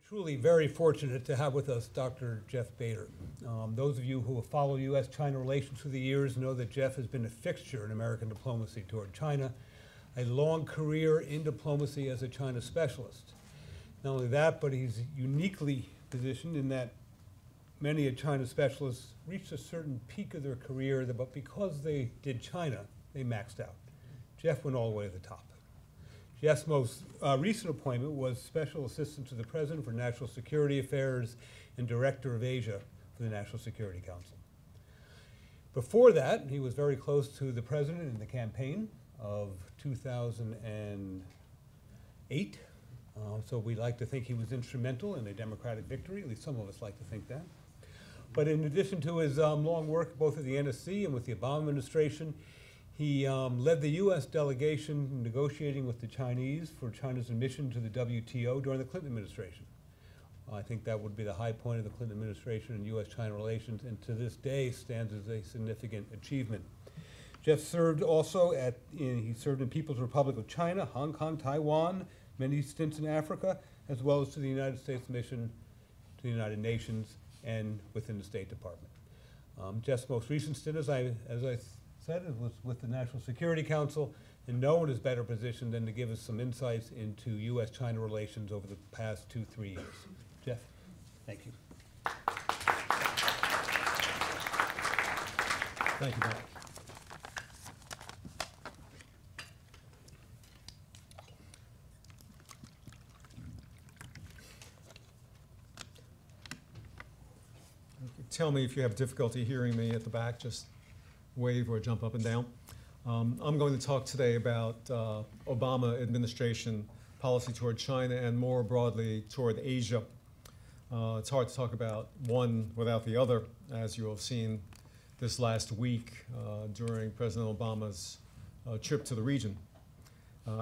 Truly very fortunate to have with us Dr. Jeff Bader. Those of you who have followed U.S.-China relations through the years know that Jeff has been a fixture in American diplomacy toward China, a long career in diplomacy as a China specialist. Not only that, but he's uniquely positioned in that many a China specialists reached a certain peak of their career, but because they did China, they maxed out. Jeff went all the way to the top. Jeff's most recent appointment was Special Assistant to the President for National Security Affairs and Director of Asia for the National Security Council. Before that, he was very close to the President in the campaign of 2008. So we like to think he was instrumental in a Democratic victory, at least some of us like to think that. But in addition to his long work both at the NSC and with the Obama administration, he led the U.S. delegation negotiating with the Chinese for China's admission to the WTO during the Clinton administration. I think that would be the high point of the Clinton administration in U.S.-China relations, and to this day stands as a significant achievement. Jeff served also he served in People's Republic of China, Hong Kong, Taiwan, many stints in Africa, as well as to the United States mission to the United Nations and within the State Department. Jeff's most recent stint, as I said, it was with the National Security Council, and no one is better positioned than to give us some insights into U.S.-China relations over the past 2-3 years. Jeff, thank you. Thank you, Bob. Tell me if you have difficulty hearing me at the back, just wave or jump up and down. I'm going to talk today about Obama administration policy toward China and more broadly toward Asia. It's hard to talk about one without the other, as you have seen this last week during President Obama's trip to the region.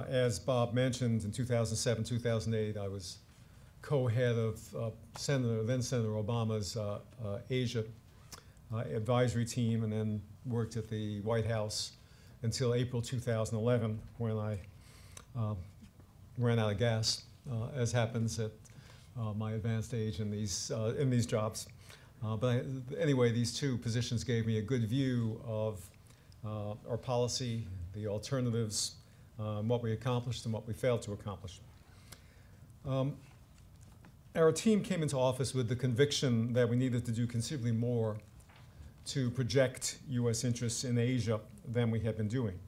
As Bob mentioned, in 2007, 2008, I was co-head of then Senator Obama's Asia advisory team, and then worked at the White House until April 2011, when I ran out of gas, as happens at my advanced age in these jobs. Anyway, these two positions gave me a good view of our policy, the alternatives, what we accomplished and what we failed to accomplish. Our team came into office with the conviction that we needed to do considerably more to project U.S. interests in Asia than we had been doing.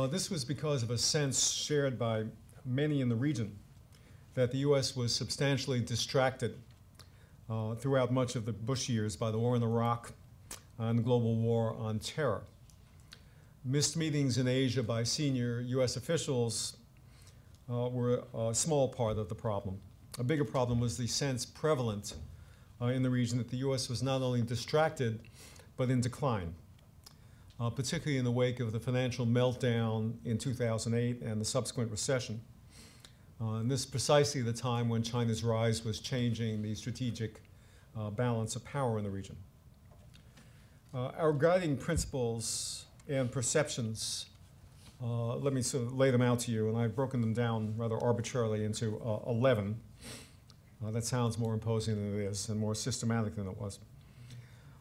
This was because of a sense shared by many in the region that the U.S. was substantially distracted throughout much of the Bush years by the war in Iraq and the global war on terror. Missed meetings in Asia by senior U.S. officials were a small part of the problem. A bigger problem was the sense prevalent in the region that the U.S. was not only distracted, but in decline, particularly in the wake of the financial meltdown in 2008 and the subsequent recession. And this is precisely the time when China's rise was changing the strategic balance of power in the region. Our guiding principles and perceptions, let me sort of lay them out to you, and I've broken them down rather arbitrarily into 11. That sounds more imposing than it is and more systematic than it was.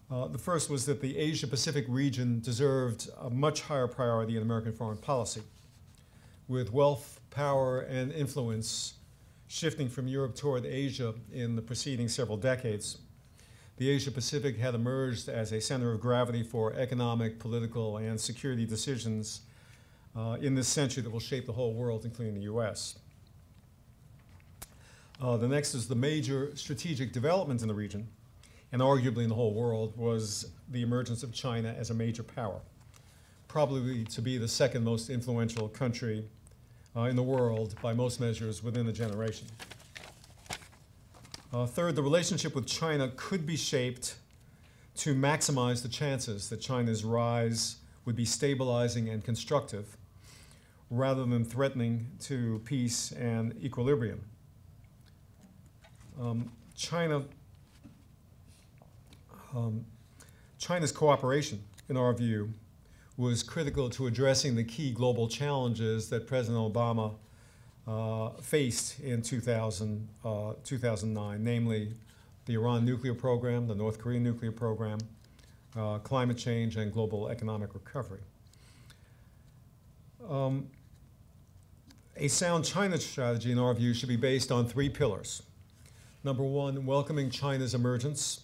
The first was that the Asia-Pacific region deserved a much higher priority in American foreign policy, with wealth, power, and influence shifting from Europe toward Asia in the preceding several decades. The Asia-Pacific had emerged as a center of gravity for economic, political, and security decisions in this century that will shape the whole world, including the U.S. The next is the major strategic development in the region, and arguably in the whole world, was the emergence of China as a major power, probably to be the second most influential country in the world by most measures within a generation. Third, the relationship with China could be shaped to maximize the chances that China's rise would be stabilizing and constructive, rather than threatening to peace and equilibrium. China's cooperation, in our view, was critical to addressing the key global challenges that President Obama faced in 2009, namely the Iran nuclear program, the North Korean nuclear program, climate change, and global economic recovery. A sound China strategy, in our view, should be based on three pillars. Number one, welcoming China's emergence,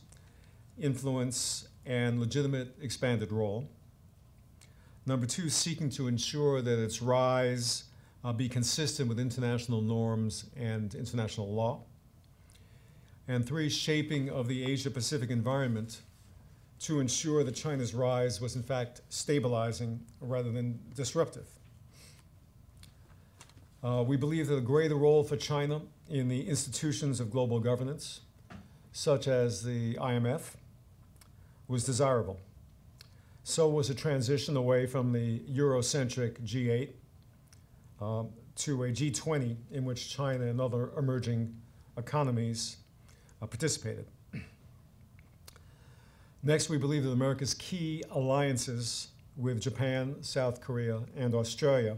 influence, and legitimate expanded role. Number two, seeking to ensure that its rise be consistent with international norms and international law. And three, shaping of the Asia-Pacific environment to ensure that China's rise was in fact stabilizing rather than disruptive. We believe that a greater role for China in the institutions of global governance, such as the IMF, was desirable. So was a transition away from the Eurocentric G8 to a G20 in which China and other emerging economies participated. Next, we believe that America's key alliances with Japan, South Korea, and Australia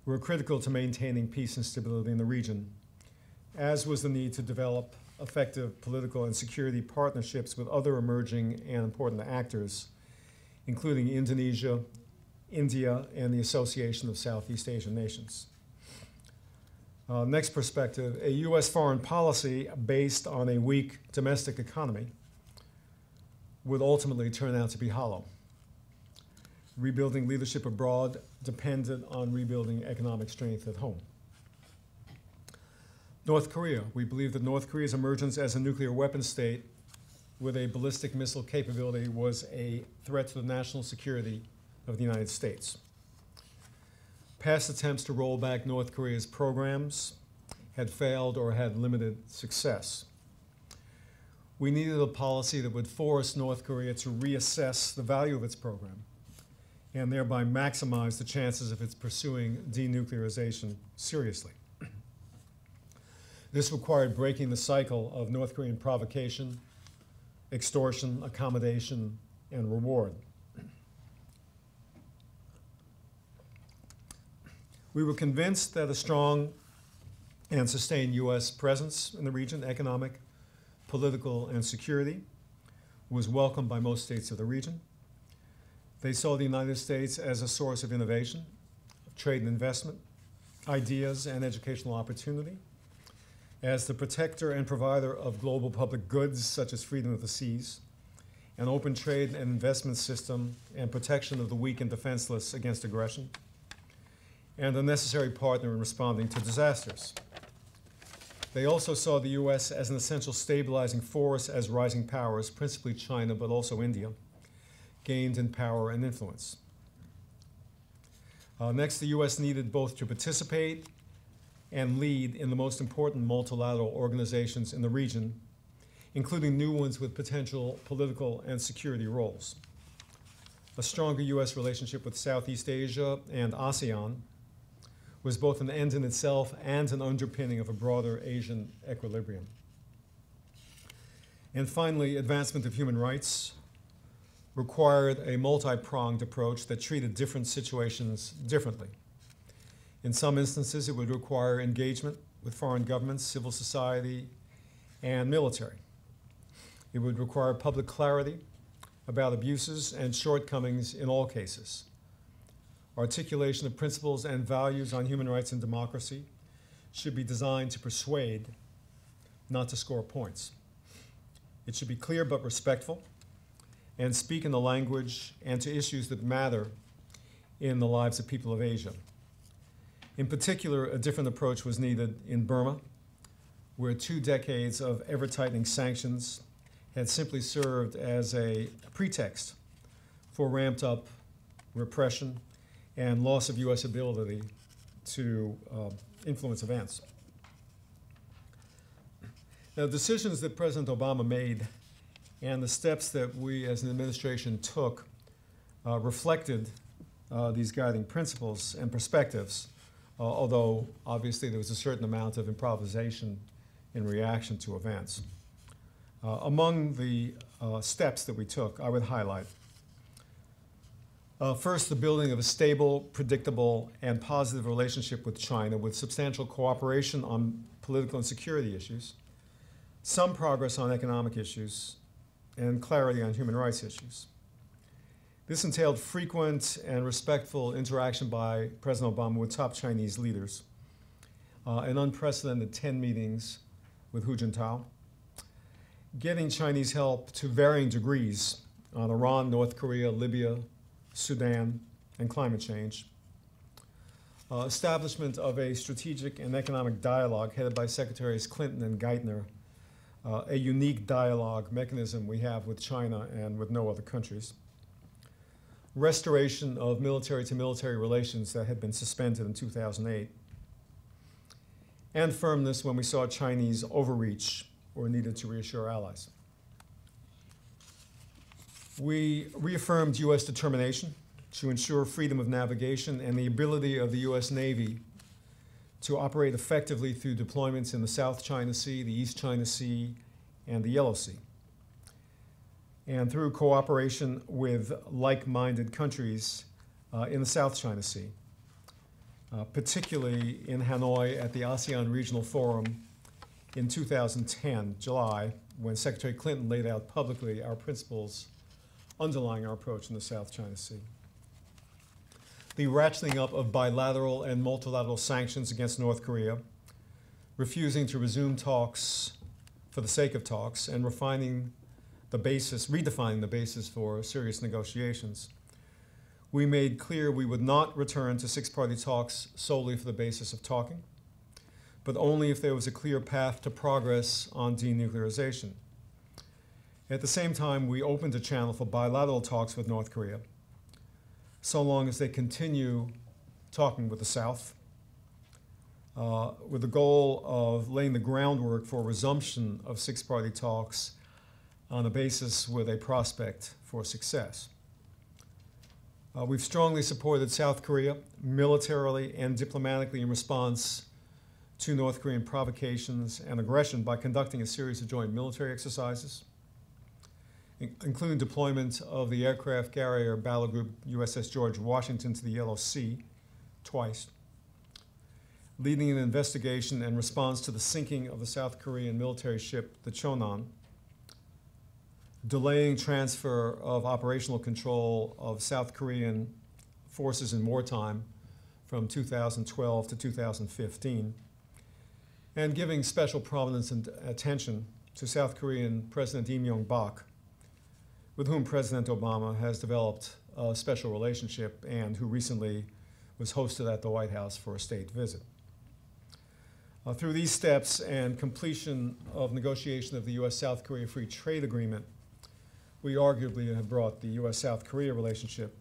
were critical to maintaining peace and stability in the region, as was the need to develop effective political and security partnerships with other emerging and important actors, including Indonesia, India, and the Association of Southeast Asian Nations. Next perspective, a U.S. foreign policy based on a weak domestic economy would ultimately turn out to be hollow. Rebuilding leadership abroad depended on rebuilding economic strength at home. North Korea. We believe that North Korea's emergence as a nuclear weapons state with a ballistic missile capability was a threat to the national security of the United States. Past attempts to roll back North Korea's programs had failed or had limited success. We needed a policy that would force North Korea to reassess the value of its program and thereby maximize the chances of its pursuing denuclearization seriously. This required breaking the cycle of North Korean provocation, extortion, accommodation, and reward. We were convinced that a strong and sustained U.S. presence in the region, economic, political, and security, was welcomed by most states of the region. They saw the United States as a source of innovation, of trade and investment, ideas, and educational opportunity, as the protector and provider of global public goods such as freedom of the seas, an open trade and investment system, and protection of the weak and defenseless against aggression, and a necessary partner in responding to disasters. They also saw the U.S. as an essential stabilizing force as rising powers, principally China, but also India, gained in power and influence. Next, the U.S. needed both to participate and lead in the most important multilateral organizations in the region, including new ones with potential political and security roles. A stronger U.S. relationship with Southeast Asia and ASEAN was both an end in itself and an underpinning of a broader Asian equilibrium. And finally, advancement of human rights required a multi-pronged approach that treated different situations differently. In some instances, it would require engagement with foreign governments, civil society, and military. It would require public clarity about abuses and shortcomings in all cases. Articulation of principles and values on human rights and democracy should be designed to persuade, not to score points. It should be clear but respectful and speak in the language and to issues that matter in the lives of people of Asia. In particular, a different approach was needed in Burma, where 2 decades of ever-tightening sanctions had simply served as a pretext for ramped-up repression and loss of U.S. ability to influence events. Now, decisions that President Obama made and the steps that we as an administration took reflected these guiding principles and perspectives, although obviously there was a certain amount of improvisation in reaction to events. Among the steps that we took, I would highlight First, the building of a stable, predictable, and positive relationship with China with substantial cooperation on political and security issues, some progress on economic issues, and clarity on human rights issues. This entailed frequent and respectful interaction by President Obama with top Chinese leaders, an unprecedented 10 meetings with Hu Jintao, getting Chinese help to varying degrees on Iran, North Korea, Libya, Sudan, and climate change, establishment of a strategic and economic dialogue headed by Secretaries Clinton and Geithner, a unique dialogue mechanism we have with China and with no other countries, restoration of military-to-military relations that had been suspended in 2008, and firmness when we saw Chinese overreach or needed to reassure allies. We reaffirmed U.S. determination to ensure freedom of navigation and the ability of the U.S. Navy to operate effectively through deployments in the South China Sea, the East China Sea, and the Yellow Sea, and through cooperation with like-minded countries in the South China Sea, particularly in Hanoi at the ASEAN Regional Forum in 2010, July, when Secretary Clinton laid out publicly our principles underlying our approach in the South China Sea. The ratcheting up of bilateral and multilateral sanctions against North Korea, refusing to resume talks for the sake of talks, and redefining the basis for serious negotiations. We made clear we would not return to six-party talks solely for the basis of talking, but only if there was a clear path to progress on denuclearization. At the same time, we opened a channel for bilateral talks with North Korea, so long as they continue talking with the South, with the goal of laying the groundwork for resumption of six-party talks on a basis with a prospect for success. We've strongly supported South Korea militarily and diplomatically in response to North Korean provocations and aggression by conducting a series of joint military exercises, including deployment of the aircraft carrier battle group USS George Washington to the Yellow Sea twice, leading an investigation and response to the sinking of the South Korean military ship, the Chonan, delaying transfer of operational control of South Korean forces in wartime from 2012 to 2015, and giving special prominence and attention to South Korean President Im Young-bak, with whom President Obama has developed a special relationship and who recently was hosted at the White House for a state visit. Through these steps and completion of negotiation of the U.S.-South Korea Free Trade Agreement, we arguably have brought the U.S.-South Korea relationship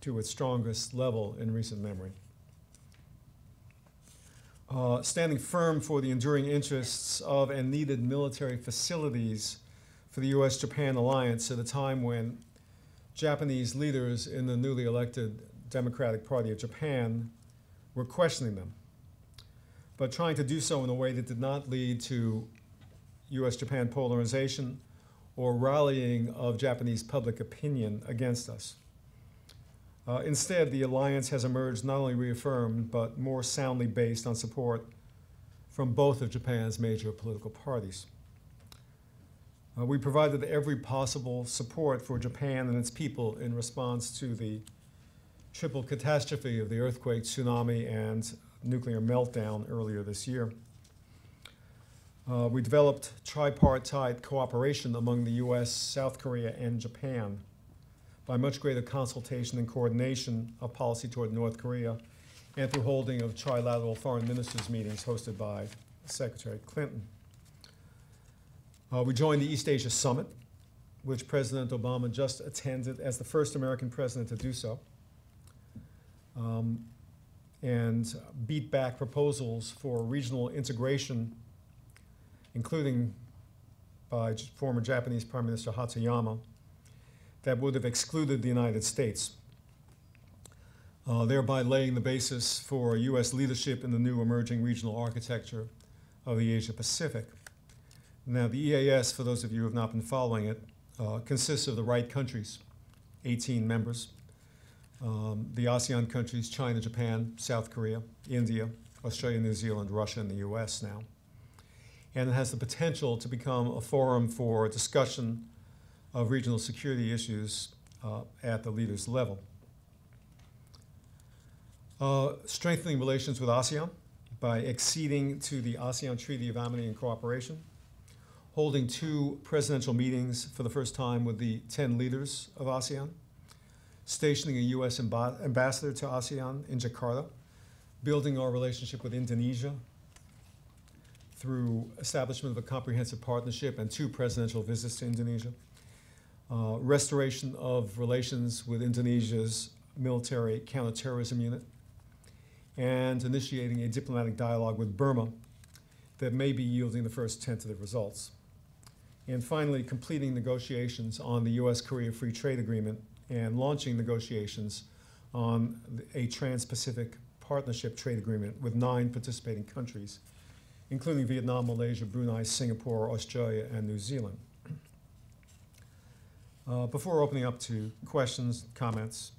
to its strongest level in recent memory. Standing firm for the enduring interests of and needed military facilities for the U.S.-Japan alliance at a time when Japanese leaders in the newly elected Democratic Party of Japan were questioning them, but trying to do so in a way that did not lead to U.S.-Japan polarization or rallying of Japanese public opinion against us. Instead, the alliance has emerged not only reaffirmed, but more soundly based on support from both of Japan's major political parties. We provided every possible support for Japan and its people in response to the triple catastrophe of the earthquake, tsunami, and nuclear meltdown earlier this year. We developed tripartite cooperation among the U.S., South Korea, and Japan by much greater consultation and coordination of policy toward North Korea and through holding of trilateral foreign ministers meetings hosted by Secretary Clinton. We joined the East Asia Summit, which President Obama just attended as the first American president to do so, and beat back proposals for regional integration, including by former Japanese Prime Minister Hatsuyama, that would have excluded the United States, thereby laying the basis for U.S. leadership in the new emerging regional architecture of the Asia-Pacific. Now, the EAS, for those of you who have not been following it, consists of the right countries, 18 members, the ASEAN countries, China, Japan, South Korea, India, Australia, New Zealand, Russia, and the US now. And it has the potential to become a forum for discussion of regional security issues at the leaders' level. Strengthening relations with ASEAN by acceding to the ASEAN Treaty of Amity and Cooperation, holding 2 presidential meetings for the first time with the 10 leaders of ASEAN, stationing a U.S. ambassador to ASEAN in Jakarta, building our relationship with Indonesia through establishment of a comprehensive partnership and 2 presidential visits to Indonesia, restoration of relations with Indonesia's military counterterrorism unit, and initiating a diplomatic dialogue with Burma that may be yielding the first tentative results. And finally, completing negotiations on the U.S.-Korea Free Trade Agreement and launching negotiations on a Trans-Pacific Partnership Trade Agreement with 9 participating countries, including Vietnam, Malaysia, Brunei, Singapore, Australia, and New Zealand. Before opening up to questions, comments,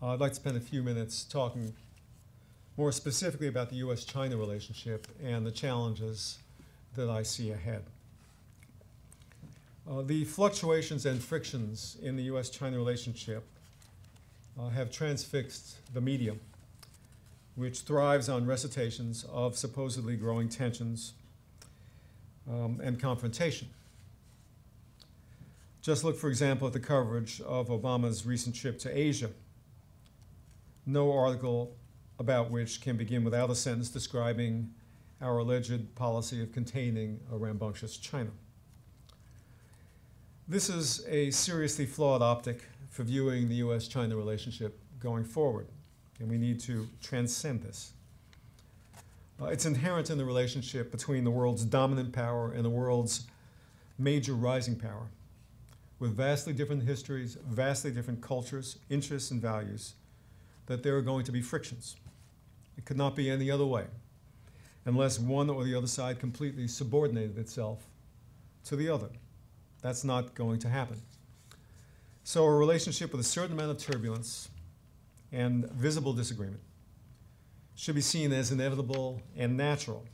I'd like to spend a few minutes talking more specifically about the U.S.-China relationship and the challenges that I see ahead. The fluctuations and frictions in the U.S.-China relationship have transfixed the media, which thrives on recitations of supposedly growing tensions and confrontation. Just look, for example, at the coverage of Obama's recent trip to Asia. No article about which can begin without a sentence describing our alleged policy of containing a rambunctious China. This is a seriously flawed optic for viewing the U.S.-China relationship going forward, and we need to transcend this. It's inherent in the relationship between the world's dominant power and the world's major rising power, with vastly different histories, vastly different cultures, interests, and values, that there are going to be frictions. It could not be any other way, unless one or the other side completely subordinated itself to the other. That's not going to happen. So a relationship with a certain amount of turbulence and visible disagreement should be seen as inevitable and natural,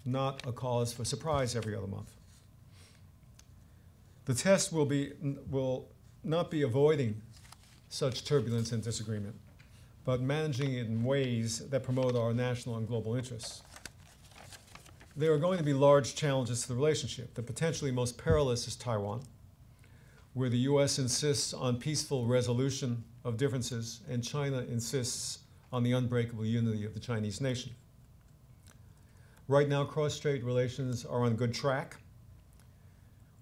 not a cause for surprise every other month. The test will not be avoiding such turbulence and disagreement, but managing it in ways that promote our national and global interests. There are going to be large challenges to the relationship. The potentially most perilous is Taiwan, where the U.S. insists on peaceful resolution of differences and China insists on the unbreakable unity of the Chinese nation. Right now, cross-strait relations are on good track.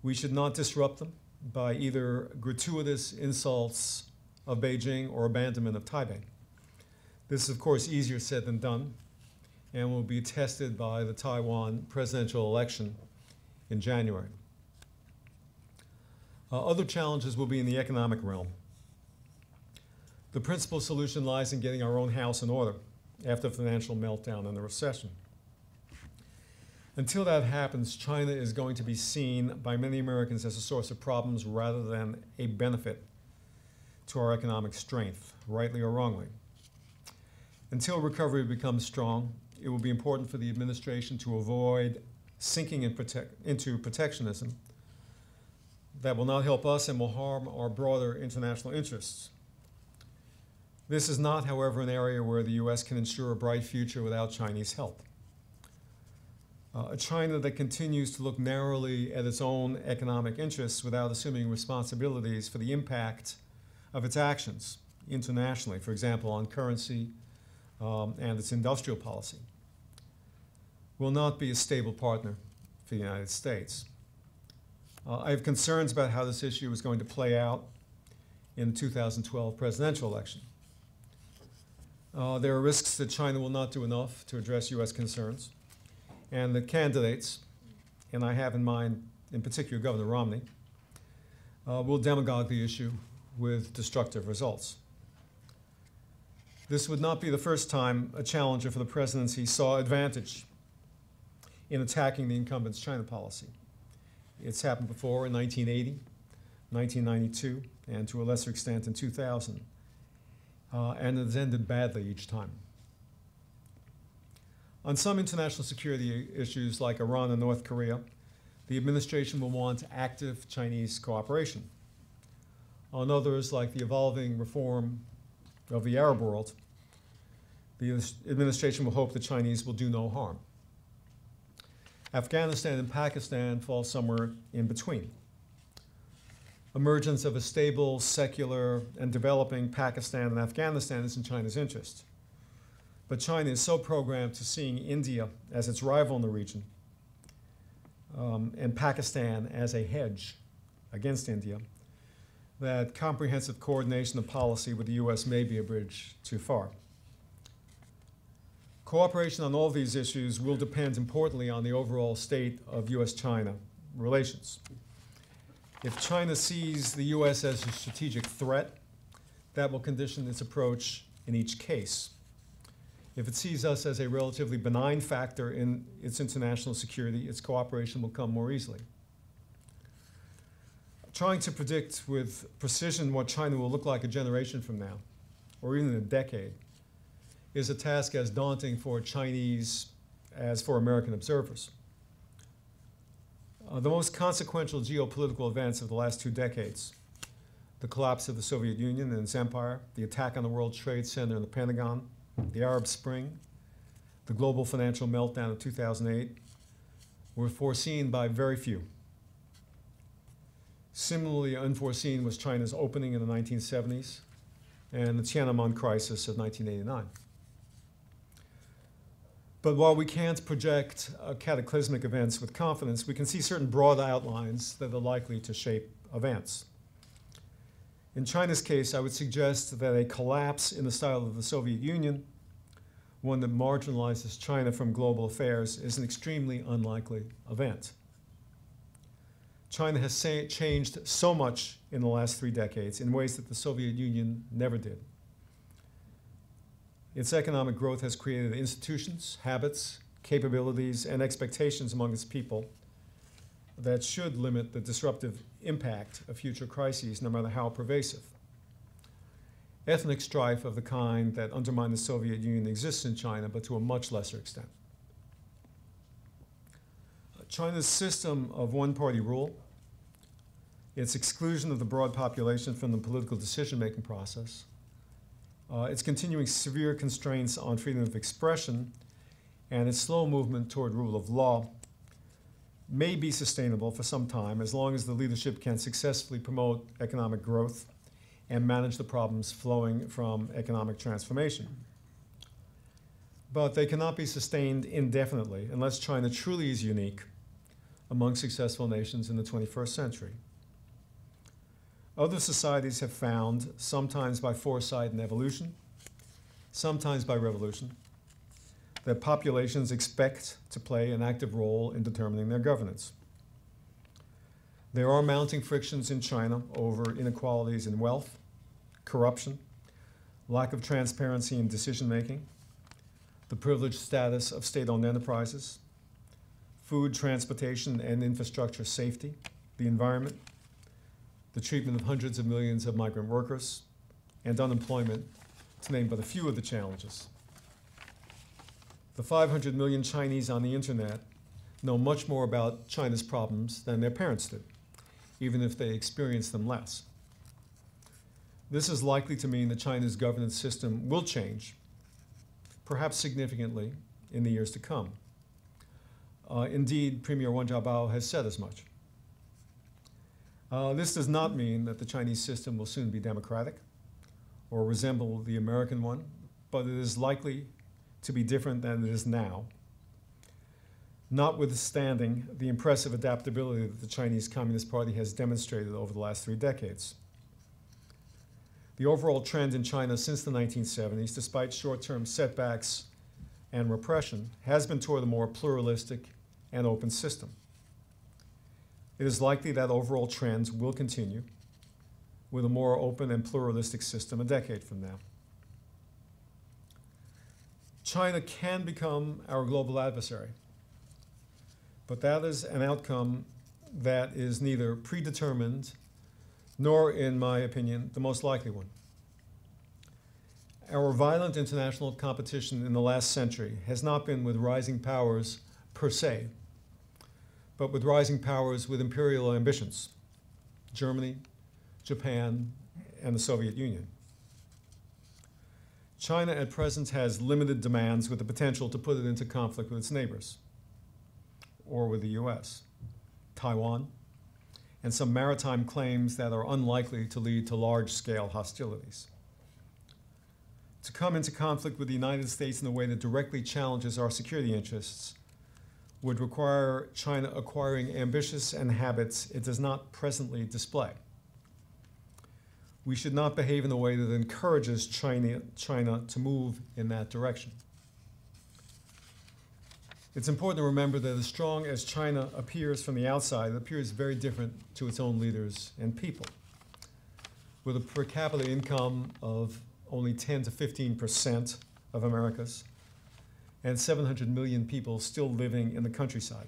We should not disrupt them by either gratuitous insults of Beijing or abandonment of Taipei. This is, of course, easier said than done, and will be tested by the Taiwan presidential election in January. Other challenges will be in the economic realm. The principal solution lies in getting our own house in order after the financial meltdown and the recession. Until that happens, China is going to be seen by many Americans as a source of problems rather than a benefit to our economic strength, rightly or wrongly. Until recovery becomes strong, it will be important for the administration to avoid sinking into protectionism that will not help us and will harm our broader international interests. This is not, however, an area where the U.S. can ensure a bright future without Chinese help. A China that continues to look narrowly at its own economic interests without assuming responsibilities for the impact of its actions internationally, for example, on currency and its industrial policy, will not be a stable partner for the United States. I have concerns about how this issue is going to play out in the 2012 presidential election. There are risks that China will not do enough to address U.S. concerns, and that candidates, and I have in mind in particular Governor Romney, will demagogue the issue with destructive results. This would not be the first time a challenger for the presidency saw advantage in attacking the incumbent's China policy. It's happened before in 1980, 1992, and to a lesser extent in 2000. and it has ended badly each time. On some international security issues like Iran and North Korea, the administration will want active Chinese cooperation. On others, like the evolving reform of the Arab world, the administration will hope the Chinese will do no harm. Afghanistan and Pakistan fall somewhere in between. Emergence of a stable, secular, and developing Pakistan and Afghanistan is in China's interest. But China is so programmed to seeing India as its rival in the region, and Pakistan as a hedge against India, that comprehensive coordination of policy with the US may be a bridge too far. Cooperation on all these issues will depend importantly on the overall state of US-China relations. If China sees the US as a strategic threat, that will condition its approach in each case. If it sees us as a relatively benign factor in its international security, its cooperation will come more easily. Trying to predict with precision what China will look like a generation from now, or even a decade, is a task as daunting for Chinese as for American observers. The most consequential geopolitical events of the last 2 decades, the collapse of the Soviet Union and its empire, the attack on the World Trade Center and the Pentagon, the Arab Spring, the global financial meltdown of 2008, were foreseen by very few. Similarly unforeseen was China's opening in the 1970s and the Tiananmen crisis of 1989. But while we can't project cataclysmic events with confidence, we can see certain broad outlines that are likely to shape events. In China's case, I would suggest that a collapse in the style of the Soviet Union, one that marginalizes China from global affairs, is an extremely unlikely event. China has changed so much in the last 3 decades in ways that the Soviet Union never did. Its economic growth has created institutions, habits, capabilities, and expectations among its people that should limit the disruptive impact of future crises, no matter how pervasive. Ethnic strife of the kind that undermined the Soviet Union exists in China, but to a much lesser extent. China's system of one-party rule, its exclusion of the broad population from the political decision-making process, its continuing severe constraints on freedom of expression, and its slow movement toward rule of law may be sustainable for some time as long as the leadership can successfully promote economic growth and manage the problems flowing from economic transformation. But they cannot be sustained indefinitely unless China truly is unique among successful nations in the 21st century. Other societies have found, sometimes by foresight and evolution, sometimes by revolution, that populations expect to play an active role in determining their governance. There are mounting frictions in China over inequalities in wealth, corruption, lack of transparency in decision-making, the privileged status of state-owned enterprises, food, transportation, and infrastructure safety, the environment, the treatment of hundreds of millions of migrant workers, and unemployment, to name but a few of the challenges. The 500 million Chinese on the internet know much more about China's problems than their parents did, even if they experience them less. This is likely to mean that China's governance system will change, perhaps significantly, in the years to come. Indeed, Premier Wen Jiabao has said as much. This does not mean that the Chinese system will soon be democratic or resemble the American one, but it is likely to be different than it is now, notwithstanding the impressive adaptability that the Chinese Communist Party has demonstrated over the last 3 decades. The overall trend in China since the 1970s, despite short-term setbacks and repression, has been toward a more pluralistic and open system. It is likely that overall trends will continue with a more open and pluralistic system a decade from now. China can become our global adversary, but that is an outcome that is neither predetermined nor, in my opinion, the most likely one. our violent international competition in the last century has not been with rising powers per se, but with rising powers with imperial ambitions: Germany, Japan, and the Soviet Union. China at present has limited demands with the potential to put it into conflict with its neighbors, or with the US, Taiwan, and some maritime claims that are unlikely to lead to large-scale hostilities. To come into conflict with the United States in a way that directly challenges our security interests would require China acquiring ambitious and habits it does not presently display. We should not behave in a way that encourages China to move in that direction. It's important to remember that as strong as China appears from the outside, it appears very different to its own leaders and people. With a per capita income of only 10 to 15% of America's, and 700 million people still living in the countryside.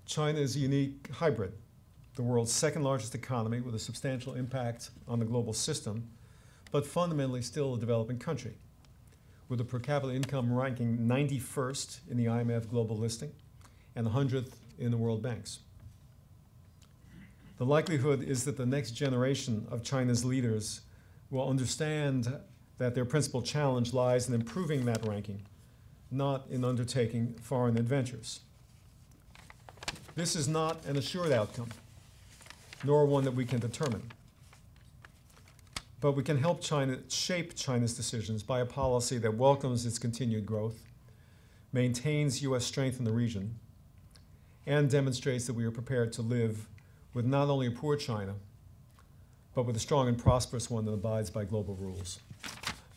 China is a unique hybrid, the world's second largest economy with a substantial impact on the global system, but fundamentally still a developing country, with a per capita income ranking 91st in the IMF global listing and 100th in the World Bank's. The likelihood is that the next generation of China's leaders will understand that their principal challenge lies in improving that ranking, not in undertaking foreign adventures. This is not an assured outcome, nor one that we can determine. But we can help China shape China's decisions by a policy that welcomes its continued growth, maintains US strength in the region, and demonstrates that we are prepared to live with not only a poor China, but with a strong and prosperous one that abides by global rules.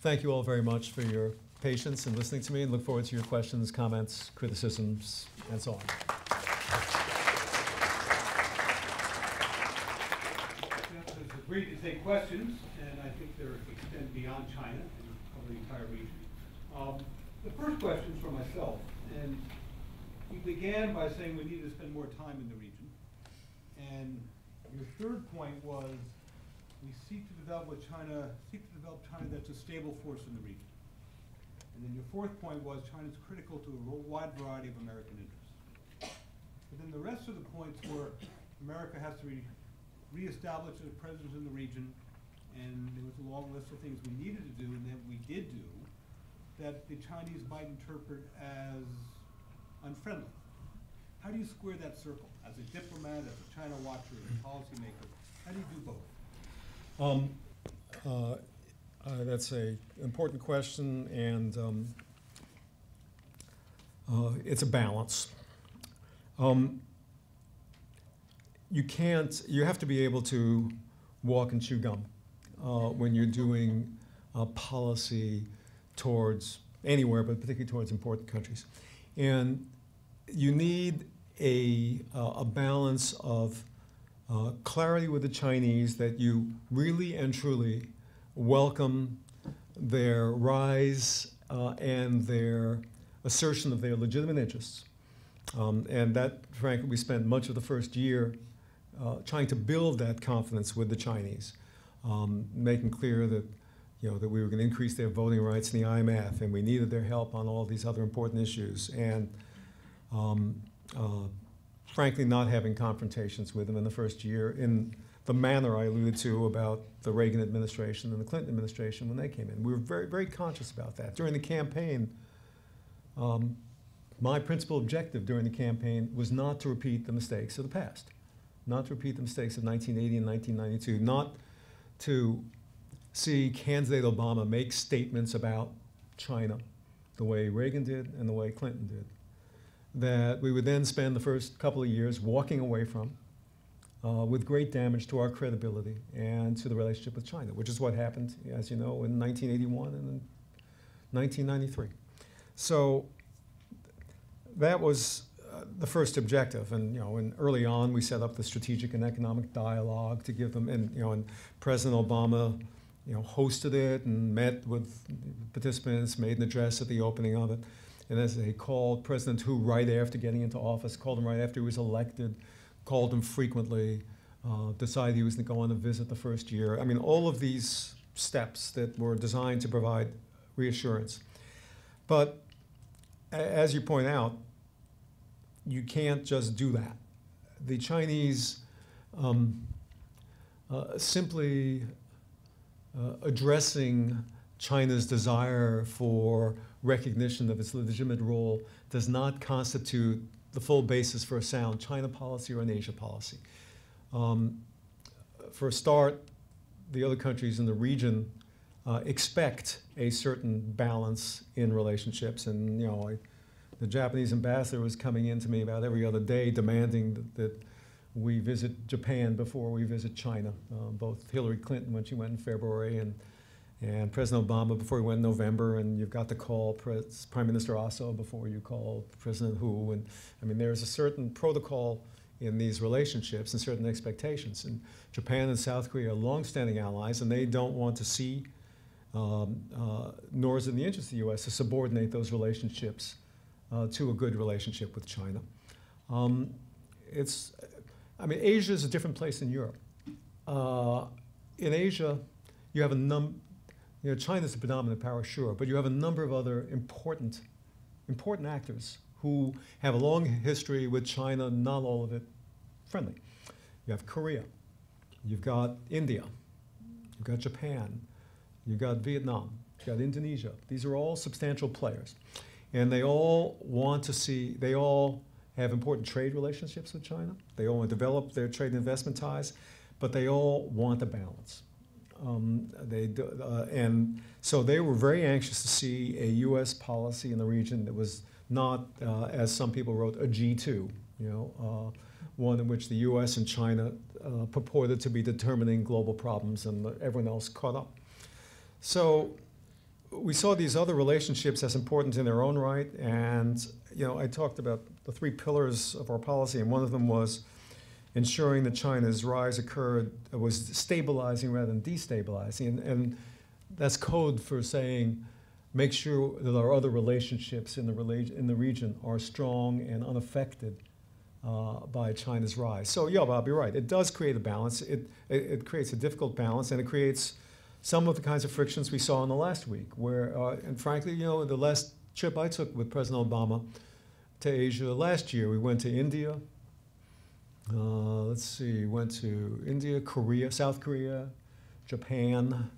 Thank you all very much for your patience in listening to me, and look forward to your questions, comments, criticisms, and so on. It's agreed to take questions, and I think they're extend beyond China and cover the entire region. The first question is for myself, and you began by saying we need to spend more time in the region, and your third point was we seek to develop China that's a stable force in the region. And then your fourth point was China's critical to a wide variety of American interests. But then the rest of the points were America has to reestablish a presence in the region, and there was a long list of things we needed to do and that we did do that the Chinese might interpret as unfriendly. How do you square that circle? As a diplomat, as a China watcher, as a policymaker, how do you do both? That's an important question, and it's a balance. You have to be able to walk and chew gum when you're doing policy towards anywhere, but particularly towards important countries. And you need a balance of clarity with the Chinese that you really and truly welcome their rise and their assertion of their legitimate interests. And that, frankly, we spent much of the first year trying to build that confidence with the Chinese, making clear that, that we were going to increase their voting rights in the IMF, and we needed their help on all these other important issues. And frankly, not having confrontations with them in the first year in the manner I alluded to about the Reagan administration and the Clinton administration when they came in. We were very, very conscious about that. During the campaign, my principal objective during the campaign was not to repeat the mistakes of the past, not to repeat the mistakes of 1980 and 1992, not to see candidate Obama make statements about China the way Reagan did and the way Clinton did, that we would then spend the first couple of years walking away from with great damage to our credibility and to the relationship with China, which is what happened, as you know, in 1981 and in 1993. So that was the first objective, and and early on we set up the strategic and economic dialogue to give them, and President Obama hosted it and met with participants, made an address at the opening of it. And as he called President Hu right after getting into office, called him right after he was elected, called him frequently, decided he was going to go on a visit the first year. I mean, all of these steps that were designed to provide reassurance. But as you point out, you can't just do that. The Chinese simply addressing China's desire for recognition of its legitimate role does not constitute the full basis for a sound China policy or an Asia policy. For a start, the other countries in the region expect a certain balance in relationships, and the Japanese ambassador was coming in to me about every other day demanding that we visit Japan before we visit China. Both Hillary Clinton when she went in February and President Obama before he went in November, and you've got to call Prime Minister Aso before you call President Hu. And I mean, there's a certain protocol in these relationships and certain expectations. And Japan and South Korea are longstanding allies, and they don't want to see, nor is it in the interest of the U.S. to subordinate those relationships to a good relationship with China. Asia is a different place than Europe. In Asia, you have China's the predominant power, sure, but you have a number of other important actors who have a long history with China, not all of it friendly. You have Korea, you've got India, you've got Japan, you've got Vietnam, you've got Indonesia. These are all substantial players. And they all have important trade relationships with China. They all want to develop their trade and investment ties, but they all want a balance. And so they were very anxious to see a U.S. policy in the region that was not, as some people wrote, a G2, one in which the U.S. and China purported to be determining global problems and everyone else caught up. So we saw these other relationships as important in their own right, and I talked about the three pillars of our policy, and one of them was ensuring that China's rise was stabilizing rather than destabilizing, and that's code for saying make sure that our other relationships in the region are strong and unaffected by China's rise. So yeah, Bob, you're right. It does create a balance. It creates a difficult balance, and it creates some of the kinds of frictions we saw in the last week, where, and frankly, the last trip I took with President Obama to Asia last year, we went to India. Went to India, Korea, South Korea, Japan,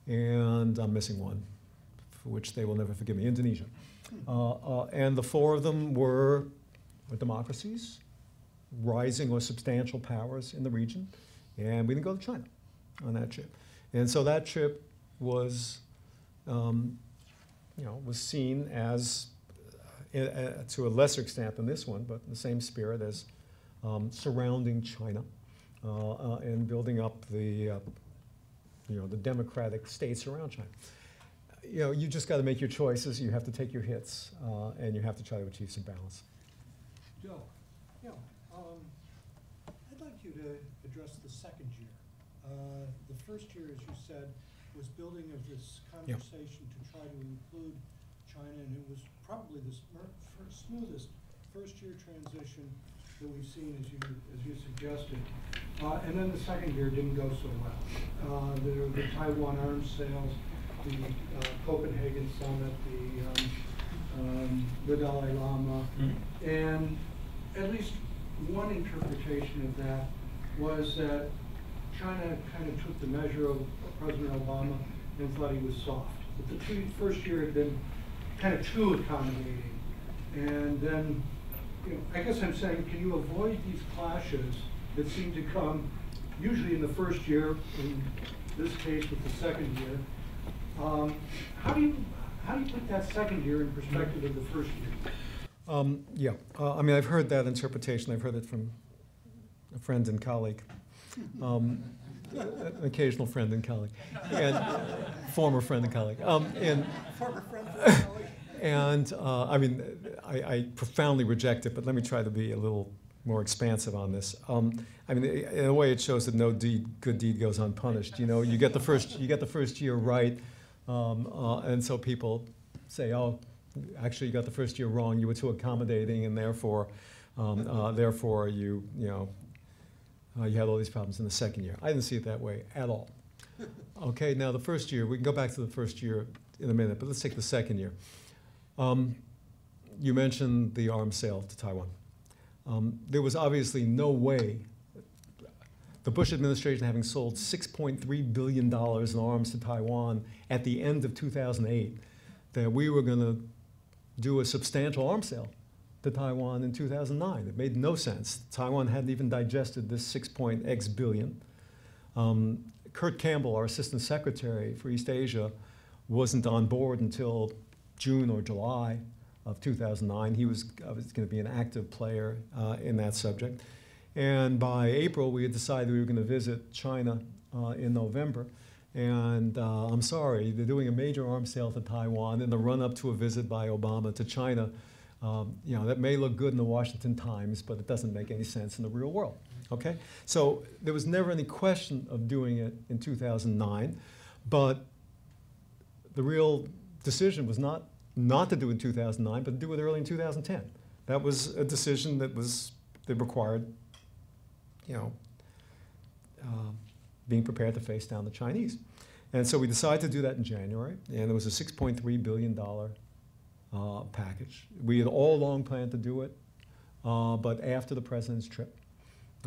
and I'm missing one, for which they will never forgive me, Indonesia. And the four of them were democracies, rising or substantial powers in the region, and we didn't go to China on that trip. And so that trip was, was seen as, to a lesser extent than this one, but in the same spirit as surrounding China and building up the democratic states around China. You just got to make your choices. You have to take your hits, and you have to try to achieve some balance. Joe, I'd like you to address the second year. The first year, as you said, was building of this conversation to try to include China, and it was probably the smoothest first-year transition that we've seen, as you suggested. And then the second year didn't go so well. The Taiwan arms sales, the Copenhagen summit, the Dalai Lama, and at least one interpretation of that was that China kind of took the measure of President Obama and thought he was soft. But the first year had been kind of too accommodating. And then, I guess I'm saying, can you avoid these clashes that seem to come usually in the first year, in this case with the second year? How do you put that second year in perspective of the first year? I've heard that interpretation. I've heard it from a friend and colleague. An occasional friend and colleague, and former friend and colleague. Former friend and colleague. And I profoundly reject it, but let me try to be a little more expansive on this. In a way, it shows that no good deed goes unpunished. You get the first year right, and so people say, "Oh, actually, you got the first year wrong. You were too accommodating, and therefore you had all these problems in the second year." I didn't see it that way at all. Okay, now the first year, we can go back to the first year in a minute, but let's take the second year. You mentioned the arms sale to Taiwan. There was obviously no way, the Bush administration having sold $6.3 billion in arms to Taiwan at the end of 2008, that we were going to do a substantial arms sale to Taiwan in 2009. It made no sense. Taiwan hadn't even digested this $6.x billion. Kurt Campbell, our assistant secretary for East Asia, wasn't on board until June or July of 2009. He was going to be an active player in that subject. And by April, we had decided we were going to visit China in November. And I'm sorry, they're doing a major arms sale to Taiwan in the run-up to a visit by Obama to China. That may look good in the Washington Times, but it doesn't make any sense in the real world. Okay? So there was never any question of doing it in 2009, but the real decision was not to do it in 2009, but to do it early in 2010. That was a decision that required, being prepared to face down the Chinese. And so we decided to do that in January, and it was a $6.3 billion package. We had all along planned to do it, but after the president's trip.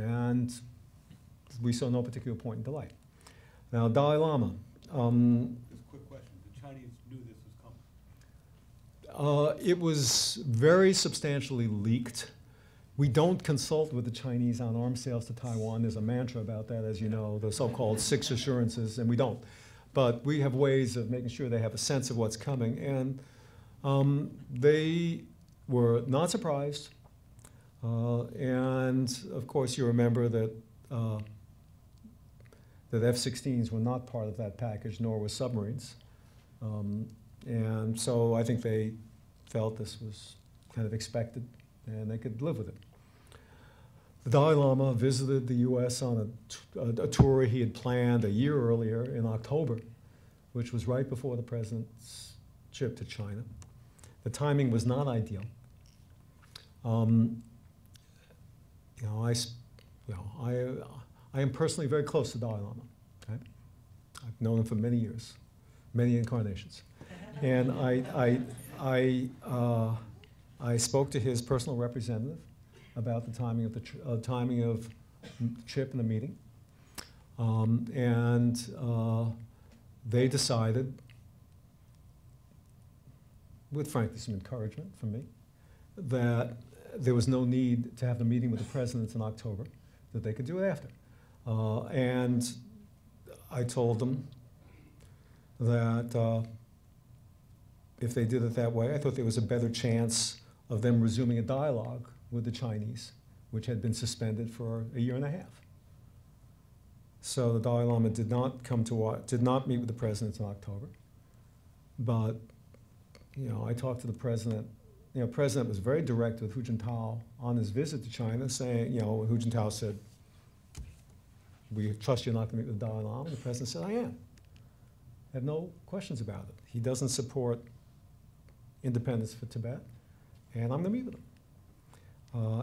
And we saw no particular point in delay. Now, Dalai Lama. Just a quick question. The Chinese knew this was coming? It was very substantially leaked. We don't consult with the Chinese on arms sales to Taiwan. There's a mantra about that, as you know, the so-called 6 assurances, and we don't. But we have ways of making sure they have a sense of what's coming. And they were not surprised. And of course, you remember that that F-16s were not part of that package, nor were submarines. And so I think they felt this was kind of expected, and they could live with it. The Dalai Lama visited the U.S. on a tour he had planned a year earlier in October, which was right before the president's trip to China. The timing was not ideal. I am personally very close to Dalai Lama. Okay? I've known him for many years, many incarnations. And I spoke to his personal representative about the timing of the trip and the meeting. They decided, with frankly some encouragement from me, that there was no need to have the meeting with the presidents in October, that they could do it after. And I told them that if they did it that way, I thought there was a better chance of them resuming a dialogue with the Chinese, which had been suspended for a year and a half. So the Dalai Lama did not meet with the presidents in October. But I talked to the president. The president was very direct with Hu Jintao on his visit to China, saying, Hu Jintao said, "We trust you're not going to meet with the Dalai Lama." And the president said, "I am. I have no questions about it. He doesn't support independence for Tibet, and I'm going to meet with him."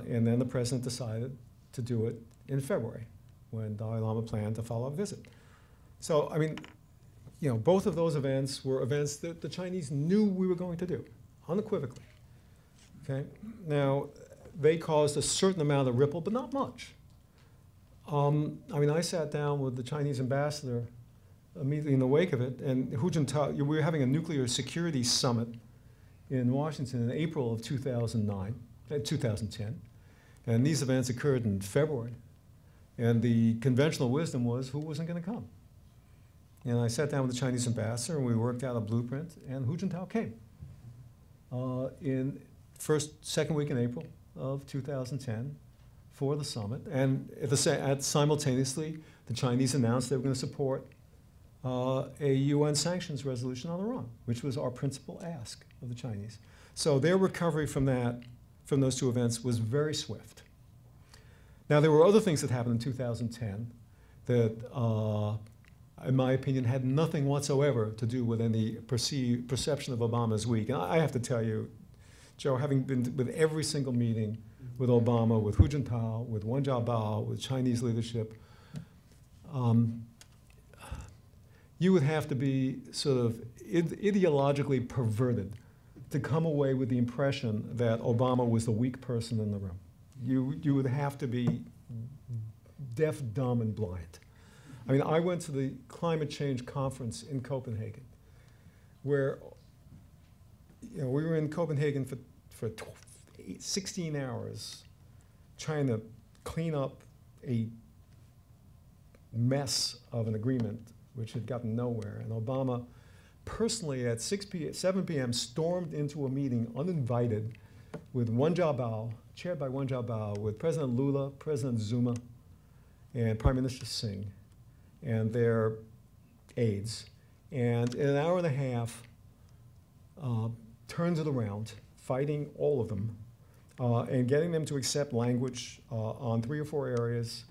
And then the president decided to do it in February, when Dalai Lama planned to follow a visit. So, I mean, both of those events were events that the Chinese knew we were going to do, unequivocally. Okay? Now, they caused a certain amount of ripple, but not much. I sat down with the Chinese ambassador immediately in the wake of it, and Hu Jintao, we were having a nuclear security summit in Washington in April of 2010, and these events occurred in February. And the conventional wisdom was who wasn't going to come. And I sat down with the Chinese ambassador, and we worked out a blueprint, and Hu Jintao came in second week in April of 2010 for the summit. And simultaneously, the Chinese announced they were going to support a UN sanctions resolution on Iran, which was our principal ask of the Chinese. So their recovery from those two events was very swift. Now, there were other things that happened in 2010 that, in my opinion, had nothing whatsoever to do with any perception of Obama's weak. And I have to tell you, Joe, having been with every single meeting with Obama, with Hu Jintao, with Wen Jiabao, with Chinese leadership, you would have to be sort of ideologically perverted to come away with the impression that Obama was the weak person in the room. You would have to be deaf, dumb, and blind. I mean, I went to the climate change conference in Copenhagen, where we were in Copenhagen for 16 hours trying to clean up a mess of an agreement which had gotten nowhere. And Obama personally at 7 p.m. stormed into a meeting uninvited with Wen Jiabao, chaired by Wen Jiabao, with President Lula, President Zuma, and Prime Minister Singh, and their aides. And in an hour and a half, turns it around, fighting all of them, and getting them to accept language on 3 or 4 areas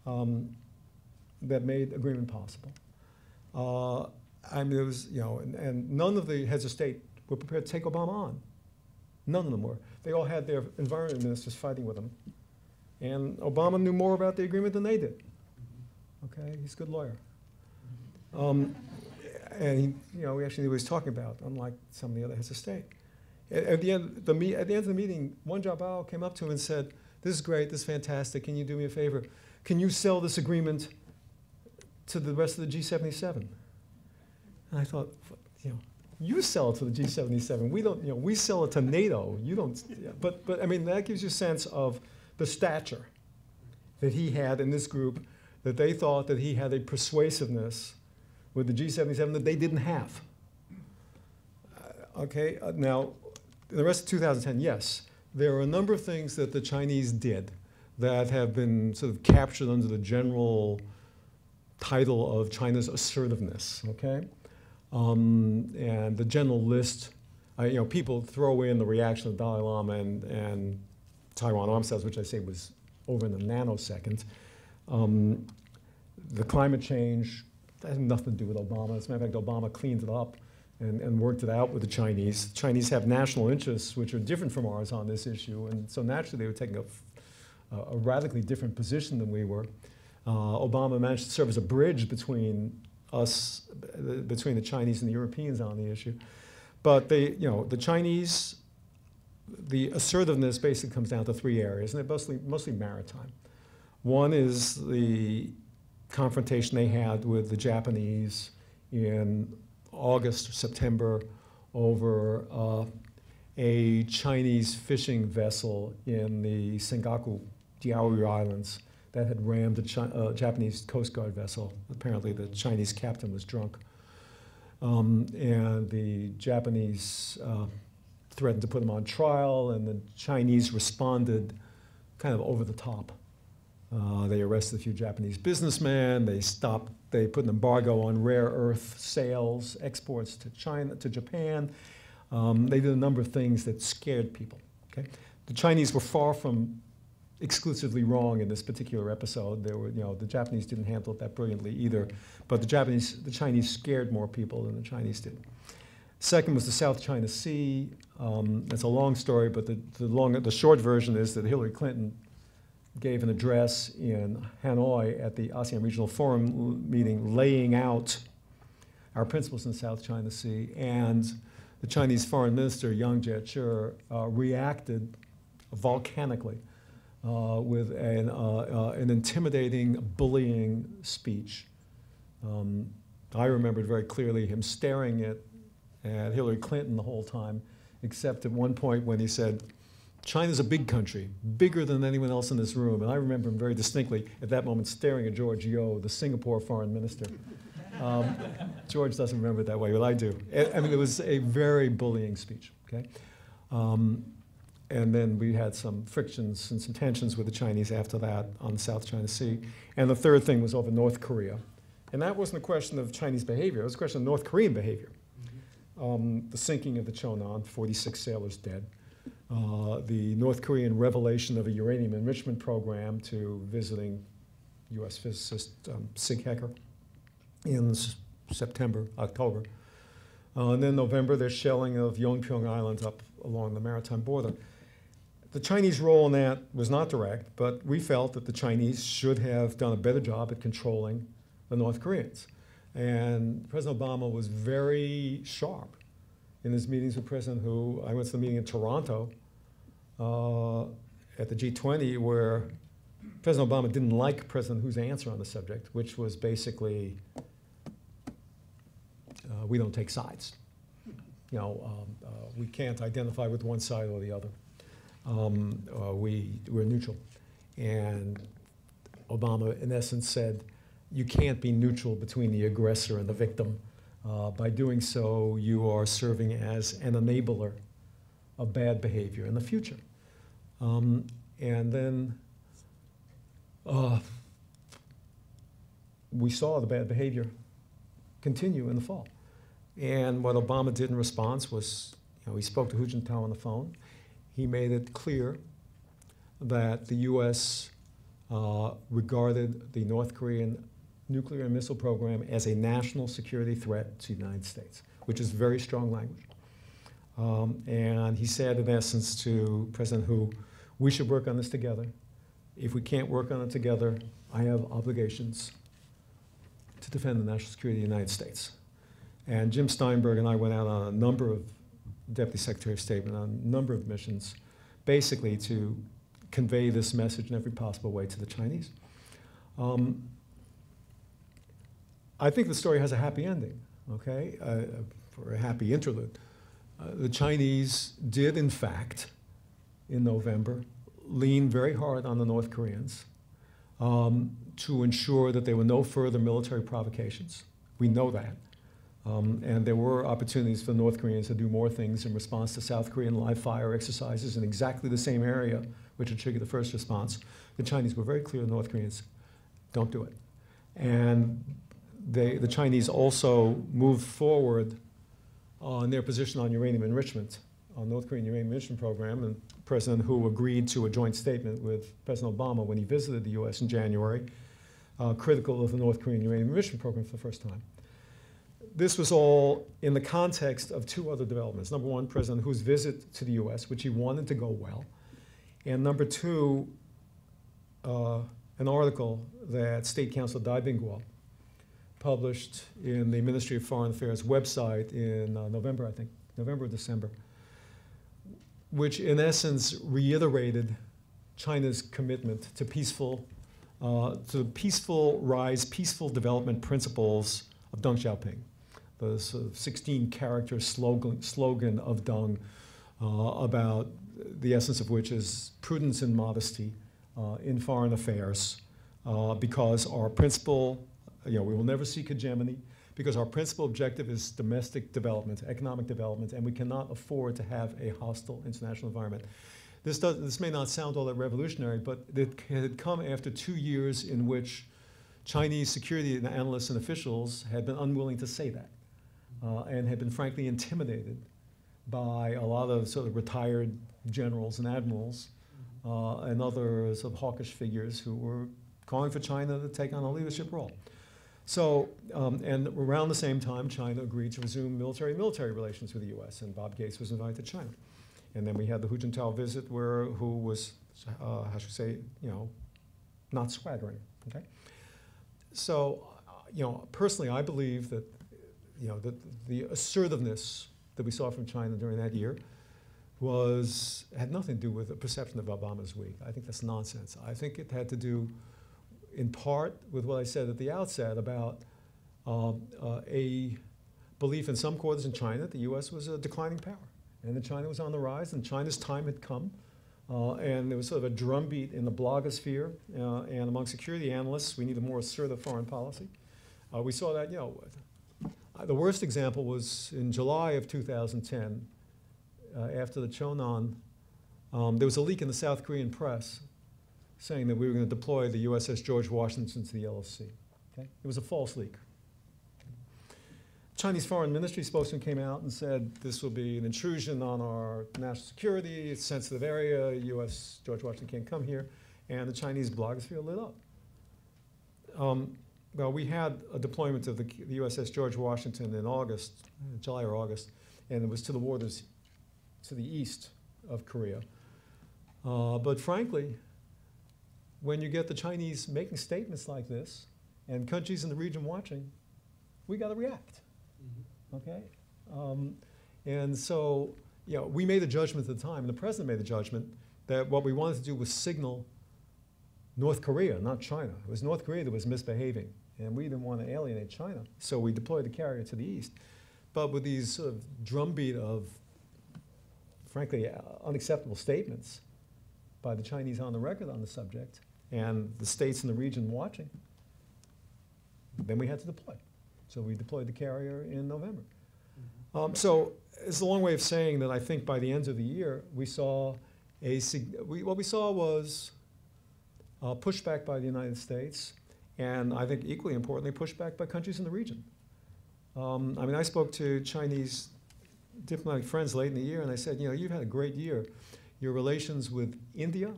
that made agreement possible. I mean, it was, and none of the heads of state were prepared to take Obama on. None of them were. They all had their environment ministers fighting with them. And Obama knew more about the agreement than they did. Okay, he's a good lawyer. And he, we actually knew what he was talking about, unlike some of the other heads of state. At the end of the meeting, Wen Jiabao came up to him and said, "This is great, this is fantastic, can you do me a favor? Can you sell this agreement to the rest of the G77? And I thought, you sell it to the G77. We don't, we sell it to NATO. You don't, but I mean, that gives you a sense of the stature that he had in this group, that they thought that he had a persuasiveness with the G77 that they didn't have. Now, in the rest of 2010, yes, there are a number of things that the Chinese did that have been sort of captured under the general title of China's assertiveness, okay? And the general list, people throw in the reaction of Dalai Lama and Taiwan arms sales, which I say was over in a nanosecond. The climate change, that has nothing to do with Obama. As a matter of fact, Obama cleaned it up and worked it out with the Chinese. The Chinese have national interests which are different from ours on this issue, and so naturally they were taking a radically different position than we were. Obama managed to serve as a bridge between us, between the Chinese and the Europeans on the issue. But the Chinese, the assertiveness basically comes down to 3 areas, and they're mostly maritime. One is the confrontation they had with the Japanese in August or September over a Chinese fishing vessel in the Senkaku Diaoyu Islands that had rammed a Japanese Coast Guard vessel. Apparently the Chinese captain was drunk. And the Japanese threatened to put him on trial, and the Chinese responded kind of over the top. They arrested a few Japanese businessmen. They put an embargo on rare earth sales, exports to Japan. They did a number of things that scared people, okay? The Chinese were far from exclusively wrong in this particular episode. The Japanese didn't handle it that brilliantly either, but the Chinese scared more people than the Chinese did. Second was the South China Sea. It's a long story, but the short version is that Hillary Clinton gave an address in Hanoi at the ASEAN Regional Forum meeting laying out our principles in the South China Sea, and the Chinese Foreign Minister, Yang Jiechi, reacted volcanically with an intimidating, bullying speech. I remembered very clearly him staring at Hillary Clinton the whole time, except at one point when he said, "China's a big country, bigger than anyone else in this room." And I remember him very distinctly at that moment staring at George Yeo, the Singapore foreign minister. George doesn't remember it that way, but I do. I mean, it was a very bullying speech, okay? And then we had some frictions and some tensions with the Chinese after that on the South China Sea. And the third thing was over North Korea. And that wasn't a question of Chinese behavior, it was a question of North Korean behavior. The sinking of the Chonan, 46 sailors dead. The North Korean revelation of a uranium enrichment program to visiting US physicist Sig Hecker in October. And then November, there's shelling of Yongpyong Island up along the maritime border. The Chinese role in that was not direct, but we felt that the Chinese should have done a better job at controlling the North Koreans. And President Obama was very sharp in his meetings with President Hu. I went to the meeting in Toronto at the G20 where President Obama didn't like President Hu's answer on the subject, which was basically, we don't take sides. You know, we can't identify with one side or the other. We're neutral. And Obama, in essence, said, you can't be neutral between the aggressor and the victim. By doing so, you are serving as an enabler of bad behavior in the future. And then we saw the bad behavior continue in the fall. And what Obama did in response was, you know, he spoke to Hu Jintao on the phone. He made it clear that the U.S. Regarded the North Korean nuclear and missile program as a national security threat to the United States, which is very strong language. And he said, in essence, to President Hu, we should work on this together. If we can't work on it together, I have obligations to defend the national security of the United States. And Jim Steinberg and I went out on a number of Deputy Secretary of State, on a number of missions, basically to convey this message in every possible way to the Chinese. I think the story has a happy ending, okay, for a happy interlude. The Chinese did, in fact, in November, lean very hard on the North Koreans to ensure that there were no further military provocations. We know that. And there were opportunities for the North Koreans to do more things in response to South Korean live fire exercises in exactly the same area which would trigger the first response. The Chinese were very clear, the North Koreans, don't do it. And the Chinese also moved forward on their position on uranium enrichment, on North Korean uranium enrichment program, and President Hu agreed to a joint statement with President Obama when he visited the US in January, critical of the North Korean uranium enrichment program for the first time. This was all in the context of two other developments. Number one, President Hu's visit to the US, which he wanted to go well. And number two, an article that State Counsel Dai Bingguo published in the Ministry of Foreign Affairs website in November, I think, November or December, which in essence reiterated China's commitment to peaceful rise, peaceful development principles of Deng Xiaoping, the sort of 16-character slogan of Deng, about the essence of which is prudence and modesty in foreign affairs, because our principal, we will never seek hegemony, because our principal objective is domestic development, economic development, and we cannot afford to have a hostile international environment. This may not sound all that revolutionary, but it had come after 2 years in which Chinese security analysts and officials had been unwilling to say that, and had been frankly intimidated by a lot of sort of retired generals and admirals and other sort of hawkish figures who were calling for China to take on a leadership role. So, and around the same time, China agreed to resume military relations with the U.S., and Bob Gates was invited to China. And then we had the Hu Jintao visit where Hu was, how should I say, not swaggering, okay? So, personally, I believe that, that the assertiveness that we saw from China during that year had nothing to do with the perception of Obama's weak. I think that's nonsense. I think it had to do, in part, with what I said at the outset about a belief in some quarters in China that the U.S. was a declining power, and that China was on the rise, and China's time had come. And there was sort of a drumbeat in the blogosphere and among security analysts. We need a more assertive foreign policy. We saw that, the worst example was in July of 2010, after the Chonan, there was a leak in the South Korean press saying that we were going to deploy the USS George Washington to the LOC. Okay? It was a false leak. Chinese Foreign Ministry spokesman came out and said this will be an intrusion on our national security, it's a sensitive area, US George Washington can't come here, and the Chinese blogosphere lit up. Well, we had a deployment of the USS George Washington in August, July or August, and it was to the waters to the east of Korea. But frankly, when you get the Chinese making statements like this, and countries in the region watching, we got to react. Okay? And so, you know, we made a judgment at the time, and the president made the judgment that what we wanted to do was signal North Korea, not China. It was North Korea that was misbehaving, and we didn't want to alienate China, so we deployed the carrier to the east. But with these sort of drumbeat of, frankly, unacceptable statements by the Chinese on the record on the subject, and the states in the region watching, then we had to deploy. So we deployed the carrier in November. So it's a long way of saying that I think by the end of the year, we saw what we saw was pushback by the United States, and I think equally importantly, pushback by countries in the region. I mean, I spoke to Chinese diplomatic friends late in the year, and I said, you know, you've had a great year. Your relations with India,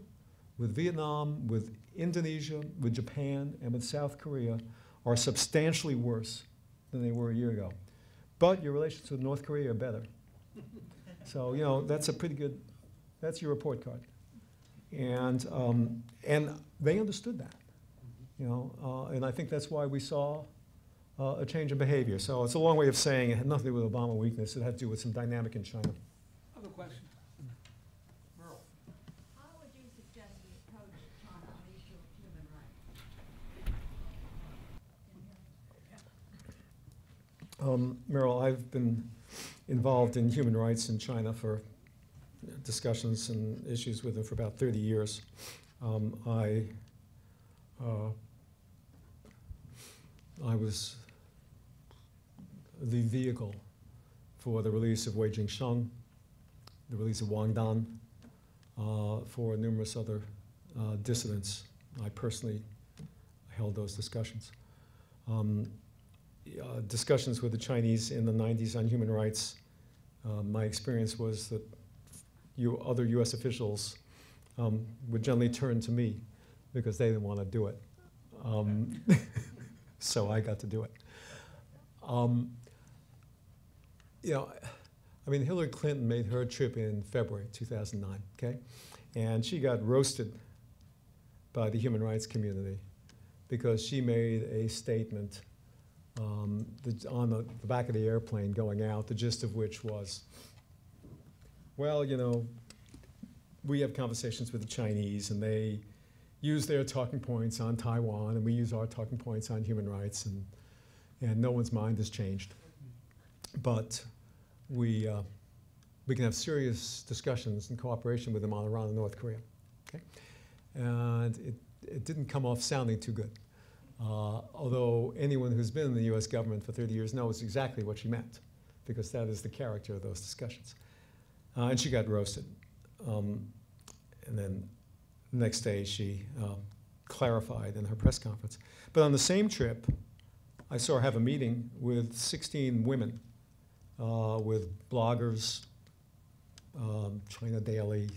with Vietnam, with Indonesia, with Japan, and with South Korea are substantially worse than they were a year ago. But your relations with North Korea are better. So, you know, that's a pretty good, that's your report card. And they understood that, you know, and I think that's why we saw a change in behavior. So it's a long way of saying it had nothing to do with Obama weakness. It had to do with some dynamic in China. Other questions? Merle. How would you suggest we approach China on the issue of human rights? Merrill, I've been involved in human rights in China for discussions and issues with them for about 30 years. I was the vehicle for the release of Wei Jingsheng, the release of Wang Dan, for numerous other dissidents. I personally held those discussions. Discussions with the Chinese in the 90s on human rights, my experience was that other US officials would generally turn to me because they didn't want to do it. So I got to do it. You know, I mean, Hillary Clinton made her trip in February 2009, okay? And she got roasted by the human rights community because she made a statement on the back of the airplane going out, the gist of which was, well, you know, we have conversations with the Chinese and they use their talking points on Taiwan and we use our talking points on human rights, and no one's mind has changed. But we can have serious discussions and cooperation with them on Iran and North Korea, okay? And it didn't come off sounding too good. Although anyone who's been in the US government for 30 years knows exactly what she meant, because that is the character of those discussions. And she got roasted. And then the next day she clarified in her press conference. But on the same trip, I saw her have a meeting with 16 women, with bloggers, China Daily,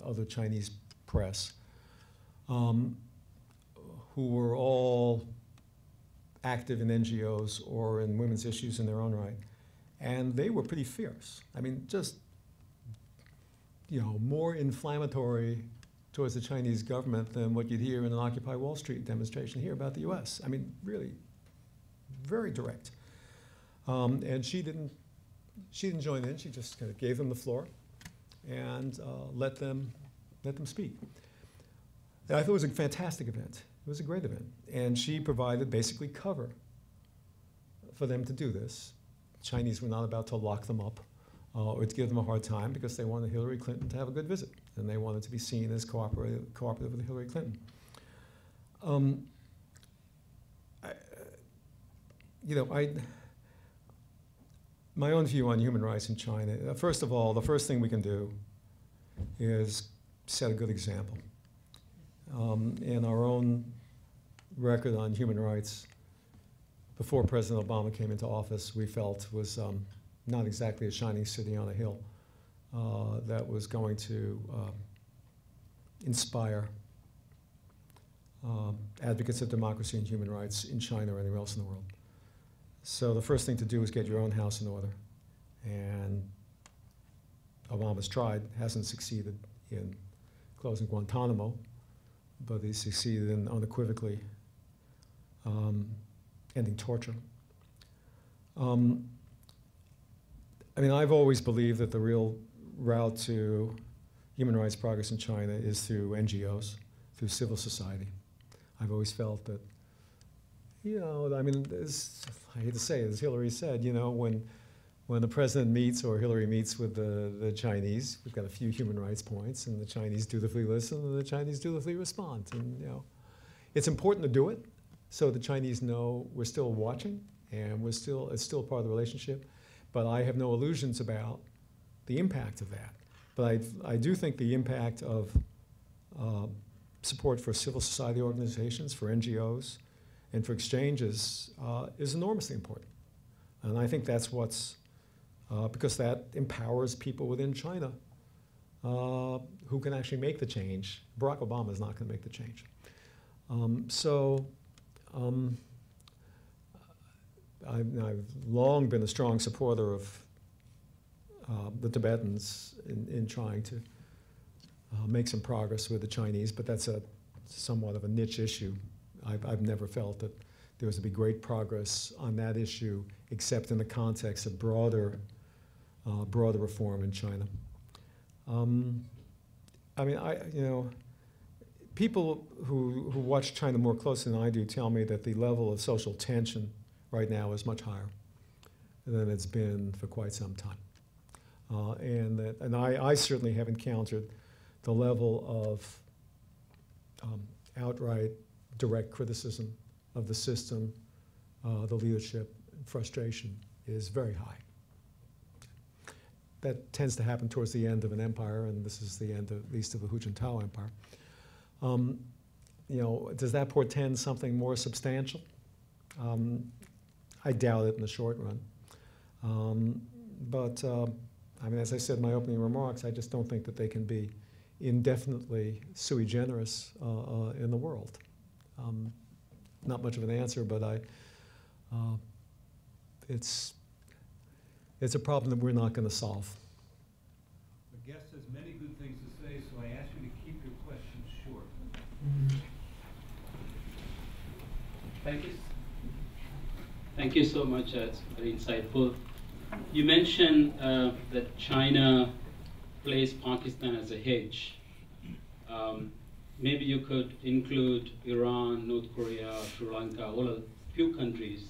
other Chinese press, who were all active in NGOs or in women's issues in their own right. And they were pretty fierce. I mean, just, you know, more inflammatory towards the Chinese government than what you'd hear in an Occupy Wall Street demonstration here about the US. I mean, really, very direct. And she didn't join in. She just kind of gave them the floor and let them speak. And I thought it was a fantastic event. It was a great event. And she provided basically cover for them to do this. Chinese were not about to lock them up or to give them a hard time because they wanted Hillary Clinton to have a good visit. And they wanted to be seen as cooperative with Hillary Clinton. My own view on human rights in China, first of all, the first thing we can do is set a good example. In our own record on human rights, before President Obama came into office, we felt was not exactly a shining city on a hill that was going to inspire advocates of democracy and human rights in China or anywhere else in the world. So the first thing to do is get your own house in order. And Obama's tried, hasn't succeeded in closing Guantanamo, but he succeeded in unequivocally ending torture. I mean, I've always believed that the real route to human rights progress in China is through NGOs, through civil society. I've always felt that, you know, I mean, I hate to say it, as Hillary said, you know, when the president meets or Hillary meets with the Chinese, we've got a few human rights points, and the Chinese dutifully listen, and the Chinese dutifully respond. And, you know, it's important to do it so the Chinese know we're still watching and it's still part of the relationship. But I have no illusions about the impact of that. But I do think the impact of support for civil society organizations, for NGOs, and for exchanges is enormously important. And I think that's what's, because that empowers people within China who can actually make the change. Barack Obama is not going to make the change. I've long been a strong supporter of the Tibetans in trying to make some progress with the Chinese, but that's somewhat of a niche issue. I've never felt that there was to be great progress on that issue, except in the context of broader reform in China. I mean, you know, people who watch China more closely than I do tell me that the level of social tension right now is much higher than it's been for quite some time. And I certainly have encountered the level of outright direct criticism of the system, the leadership, frustration is very high. That tends to happen towards the end of an empire, and this is the end, at least, of the Hu Jintao Empire. You know, does that portend something more substantial? I doubt it in the short run. I mean, as I said in my opening remarks, I just don't think that they can be indefinitely sui generis in the world. Not much of an answer, but it's a problem that we're not going to solve. The guest has many good things to say, so I ask you to keep your questions short. Thank you. Thank you so much. It's very insightful. You mentioned that China plays Pakistan as a hedge. Maybe you could include Iran, North Korea, Sri Lanka, all a few countries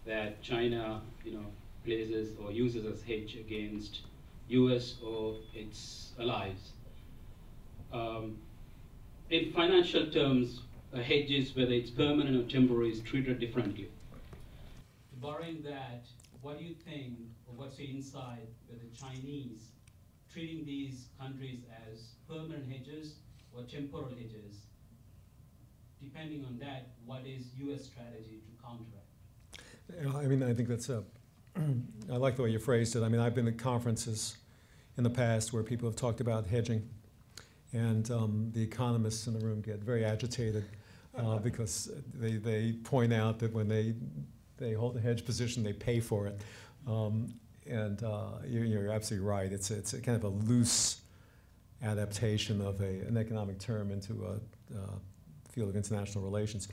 that China, you know, places or uses as hedge against U.S. or its allies. In financial terms, hedges, whether it's permanent or temporary, is treated differently. Barring that, what do you think, or what's your insight with the Chinese treating these countries as permanent hedges or temporal hedges? Depending on that, what is U.S. strategy to counteract? You know, I mean, I think that's I like the way you phrased it. I mean, I've been at conferences in the past where people have talked about hedging, and the economists in the room get very agitated because they point out that when they hold a hedge position, they pay for it. You're absolutely right. It's a kind of a loose adaptation of an economic term into a field of international relations.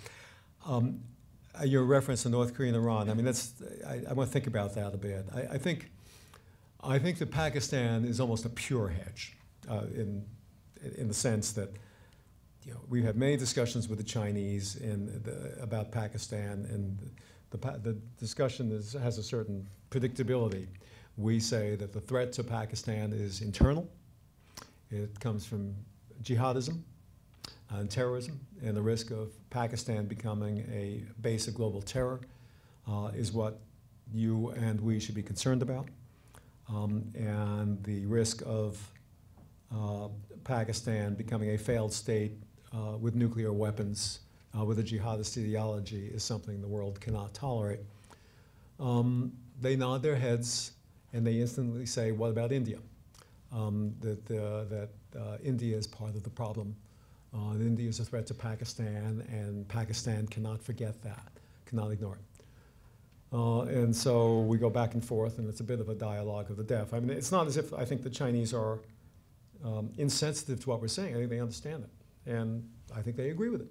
Your reference to North Korea and Iran, I mean, I want to think about that a bit. I think that Pakistan is almost a pure hedge in the sense that, you know, we have many discussions with the Chinese about Pakistan, and the discussion has a certain predictability. We say that the threat to Pakistan is internal. It comes from jihadism and terrorism, and the risk of Pakistan becoming a base of global terror is what you and we should be concerned about. And the risk of Pakistan becoming a failed state with nuclear weapons, with a jihadist ideology, is something the world cannot tolerate. They nod their heads and they instantly say, what about India? That India is part of the problem. India is a threat to Pakistan, and Pakistan cannot forget that, cannot ignore it. And so we go back and forth, and it's a bit of a dialogue of the deaf. I mean, it's not as if I think the Chinese are insensitive to what we're saying. I think they understand it, and I think they agree with it.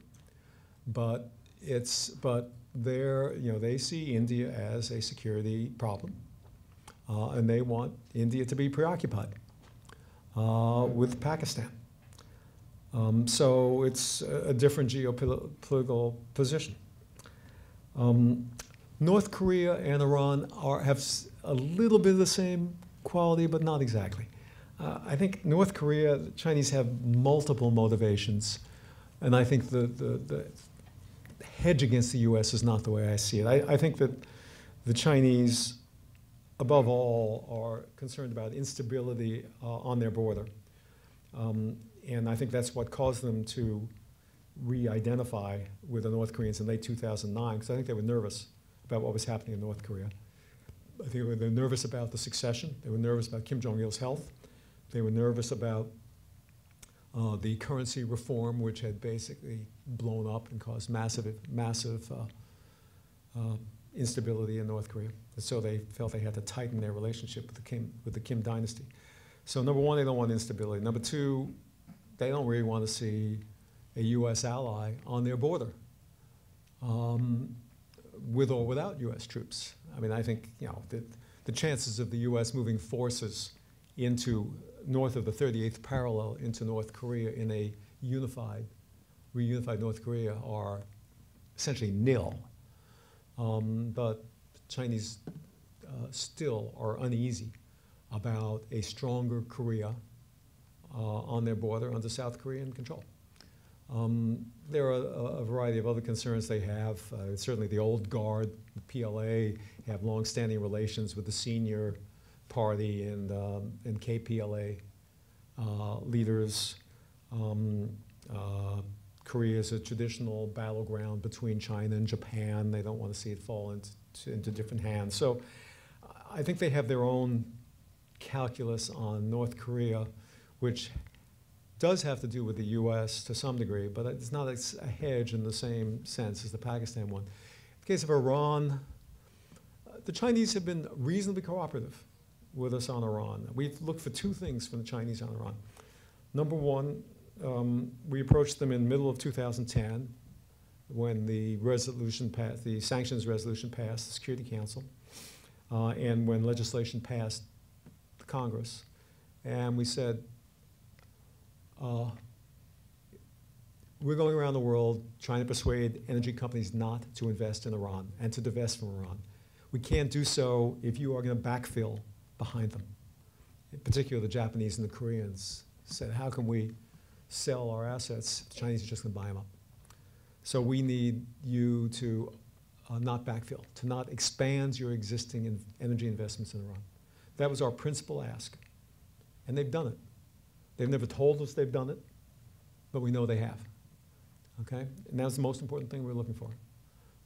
But they see India as a security problem, and they want India to be preoccupied with Pakistan. So it's a different geopolitical position. North Korea and Iran have a little bit of the same quality, but not exactly. I think North Korea, the Chinese have multiple motivations, and I think the hedge against the U.S. is not the way I see it. I think that the Chinese, above all, are concerned about instability on their border. And I think that's what caused them to re-identify with the North Koreans in late 2009, because I think they were nervous about what was happening in North Korea. I think they were nervous about the succession. They were nervous about Kim Jong-il's health. They were nervous about the currency reform, which had basically blown up and caused massive instability in North Korea. And so they felt they had to tighten their relationship with the Kim dynasty. So number one, they don't want instability. Number two, they don't really want to see a U.S. ally on their border, with or without U.S. troops. I mean, I think the chances of the U.S. moving forces into north of the 38th parallel into North Korea in a reunified North Korea are essentially nil. But Chinese still are uneasy about a stronger Korea on their border under South Korean control. There are a variety of other concerns they have. Certainly the old guard, the PLA, have long-standing relations with the senior party and KPLA leaders. Korea is a traditional battleground between China and Japan. They don't want to see it fall into different hands. So I think they have their own calculus on North Korea, which does have to do with the U.S. to some degree, but it's not a hedge in the same sense as the Pakistan one. In the case of Iran, the Chinese have been reasonably cooperative with us on Iran. We've looked for two things from the Chinese on Iran. Number one, we approached them in the middle of 2010 when the resolution passed, the sanctions resolution passed the Security Council, and when legislation passed the Congress. And we said, we're going around the world trying to persuade energy companies not to invest in Iran and to divest from Iran. We can't do so if you are going to backfill behind them. In particular, the Japanese and the Koreans said, how can we sell our assets if the Chinese are just going to buy them up? So we need you to not backfill, to not expand your existing energy investments in Iran. That was our principal ask. And they've done it. They've never told us they've done it, but we know they have. Okay? And that's the most important thing we're looking for.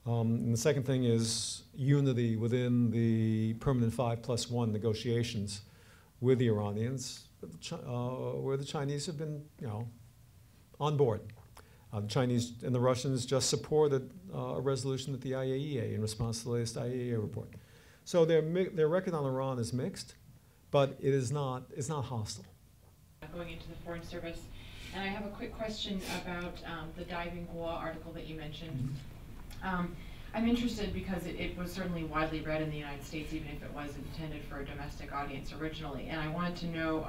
And the second thing is unity within the permanent 5+1 negotiations with the Iranians, where the Chinese have been, on board. The Chinese and the Russians just supported a resolution at the IAEA in response to the latest IAEA report. So their record on Iran is mixed, but it's not hostile. Going into the Foreign Service, and I have a quick question about the diving Gua article that you mentioned. I'm interested because it was certainly widely read in the United States, even if it was intended for a domestic audience originally. And I wanted to know,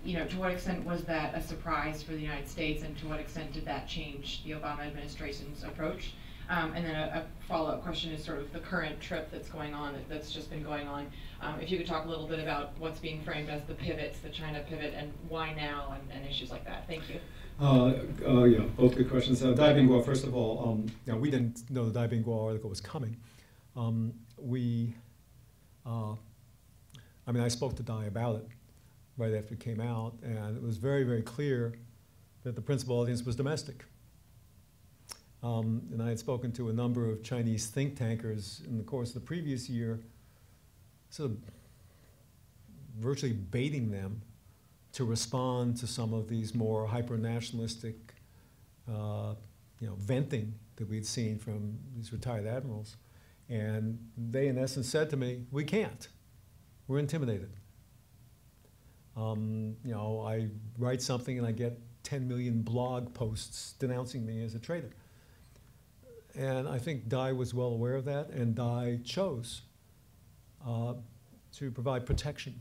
to what extent was that a surprise for the United States, and to what extent did that change the Obama administration's approach? And then a follow-up question is sort of the current trip that's going on, that's just been going on. If you could talk a little bit about what's being framed as the pivots, the China pivot, and why now, and issues like that. Thank you. Yeah, both good questions. Diving Gua, first of all, we didn't know the Diving Gua article was coming. I spoke to Dai about it right after it came out, and it was very, very clear that the principal audience was domestic. And I had spoken to a number of Chinese think tankers in the course of the previous year, sort of virtually baiting them to respond to some of these more hyper-nationalistic, venting that we'd seen from these retired admirals. And they, in essence, said to me, we can't. We're intimidated. I write something and I get 10 million blog posts denouncing me as a traitor. And I think Dai was well aware of that, and Dai chose to provide protection.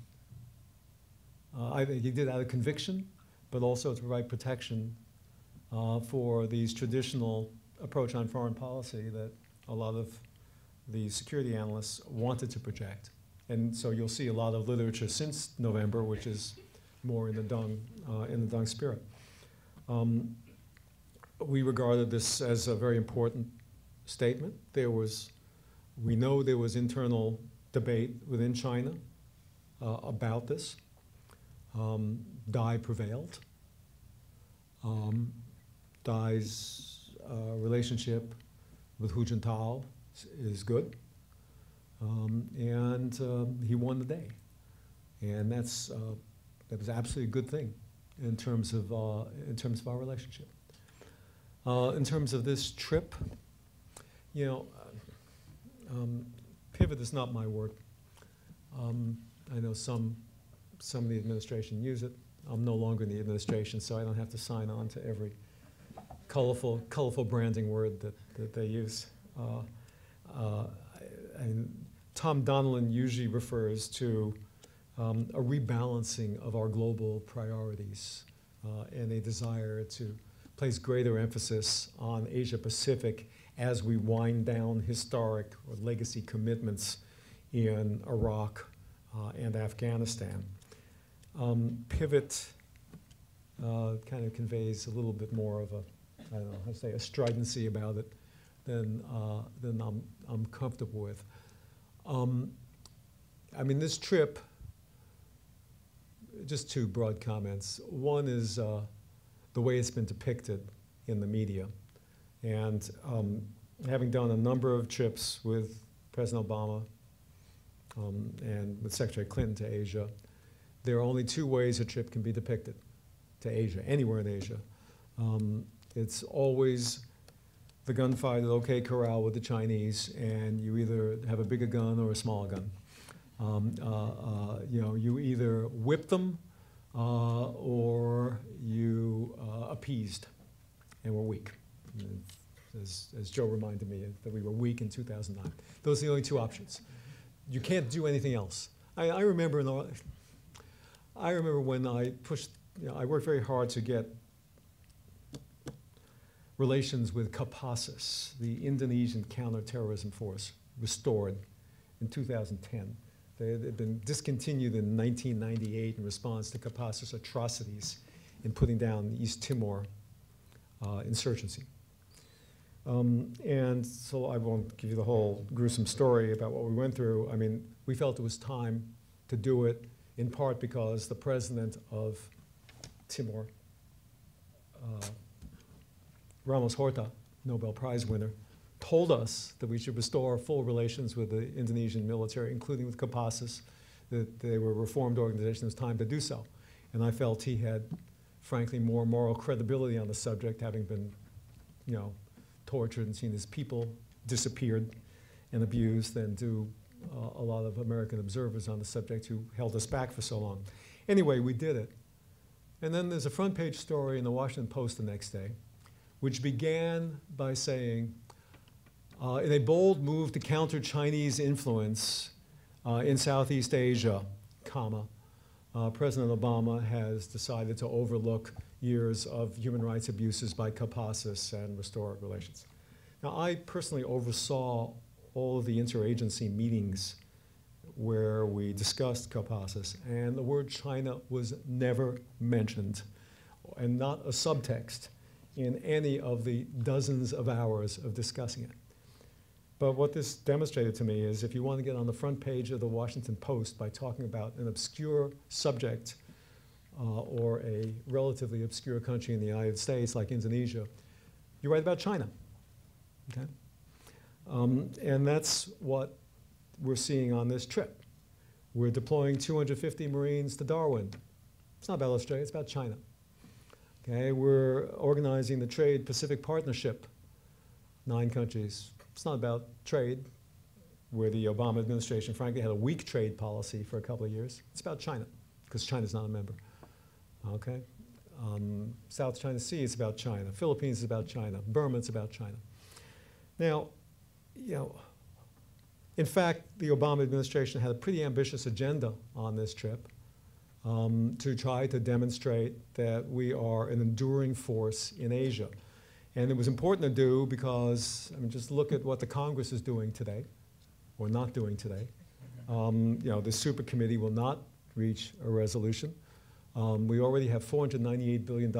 I think he did out of conviction, but also to provide protection for these traditional approach on foreign policy that a lot of the security analysts wanted to project. And so you'll see a lot of literature since November, which is more in the Deng spirit. We regarded this as a very important statement. We know there was internal debate within China about this. Dai prevailed. Dai's relationship with Hu Jintao is good, and he won the day, and that was absolutely a good thing in terms of our relationship. In terms of this trip, pivot is not my word. I know some of the administration use it. I'm no longer in the administration, so I don't have to sign on to every colorful branding word that they use. And Tom Donilon usually refers to a rebalancing of our global priorities and a desire to place greater emphasis on Asia Pacific as we wind down historic or legacy commitments in Iraq and Afghanistan. Pivot kind of conveys a little bit more of I don't know how to say, a stridency about it than I'm comfortable with. I mean, this trip, just two broad comments. One is the way it's been depicted in the media. And having done a number of trips with President Obama and with Secretary Clinton to Asia, there are only two ways a trip can be depicted to Asia, anywhere in Asia. It's always the gunfight at OK Corral with the Chinese, and you either have a bigger gun or a smaller gun. You either whip them or you appeased, and were weak. As Joe reminded me that we were weak in 2009. Those are the only two options. You can't do anything else. I remember when I pushed, I worked very hard to get relations with Kopassus, the Indonesian counterterrorism force, restored in 2010. They had been discontinued in 1998 in response to Kopassus' atrocities in putting down the East Timor insurgency. And so I won't give you the whole gruesome story about what we went through. I mean, we felt it was time to do it, in part because the president of Timor, Ramos Horta, Nobel Prize winner, told us that we should restore full relations with the Indonesian military, including with Kopassus, that they were a reformed organization. It was time to do so. And I felt he had, frankly, more moral credibility on the subject, having been, tortured and seen his people disappeared and abused, than do a lot of American observers on the subject who held us back for so long. Anyway, we did it. And then there's a front page story in the Washington Post the next day, which began by saying, in a bold move to counter Chinese influence in Southeast Asia, President Obama has decided to overlook years of human rights abuses by Kopassus and restore relations. Now, I personally oversaw all of the interagency meetings where we discussed Kopassus, and the word China was never mentioned, and not a subtext in any of the dozens of hours of discussing it. But what this demonstrated to me is if you want to get on the front page of the Washington Post by talking about an obscure subject or a relatively obscure country in the United States like Indonesia, you write about China, okay? And that's what we're seeing on this trip. We're deploying 250 Marines to Darwin. It's not about Australia, it's about China. Okay, we're organizing the Trade Pacific Partnership, 9 countries. It's not about trade, where the Obama administration, frankly, had a weak trade policy for a couple of years. It's about China, because China's not a member. Okay? South China Sea is about China. Philippines is about China. Burma is about China. Now, you know, in fact, the Obama administration had a pretty ambitious agenda on this trip to try to demonstrate that we are an enduring force in Asia. And it was important to do because, I mean, just look at what the Congress is doing today, or not doing today. You know, the super committee will not reach a resolution. We already have $498 billion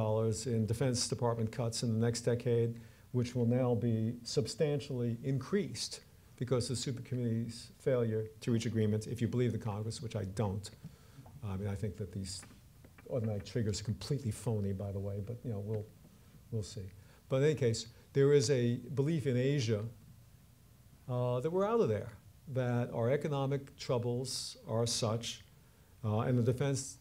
in Defense Department cuts in the next decade, which will now be substantially increased because of the super committee's failure to reach agreement, if you believe the Congress, which I don't. I mean, I think that these automatic triggers are completely phony, by the way, but you know, we'll see. But in any case, there is a belief in Asia that we're out of there, that our economic troubles are such, and the defense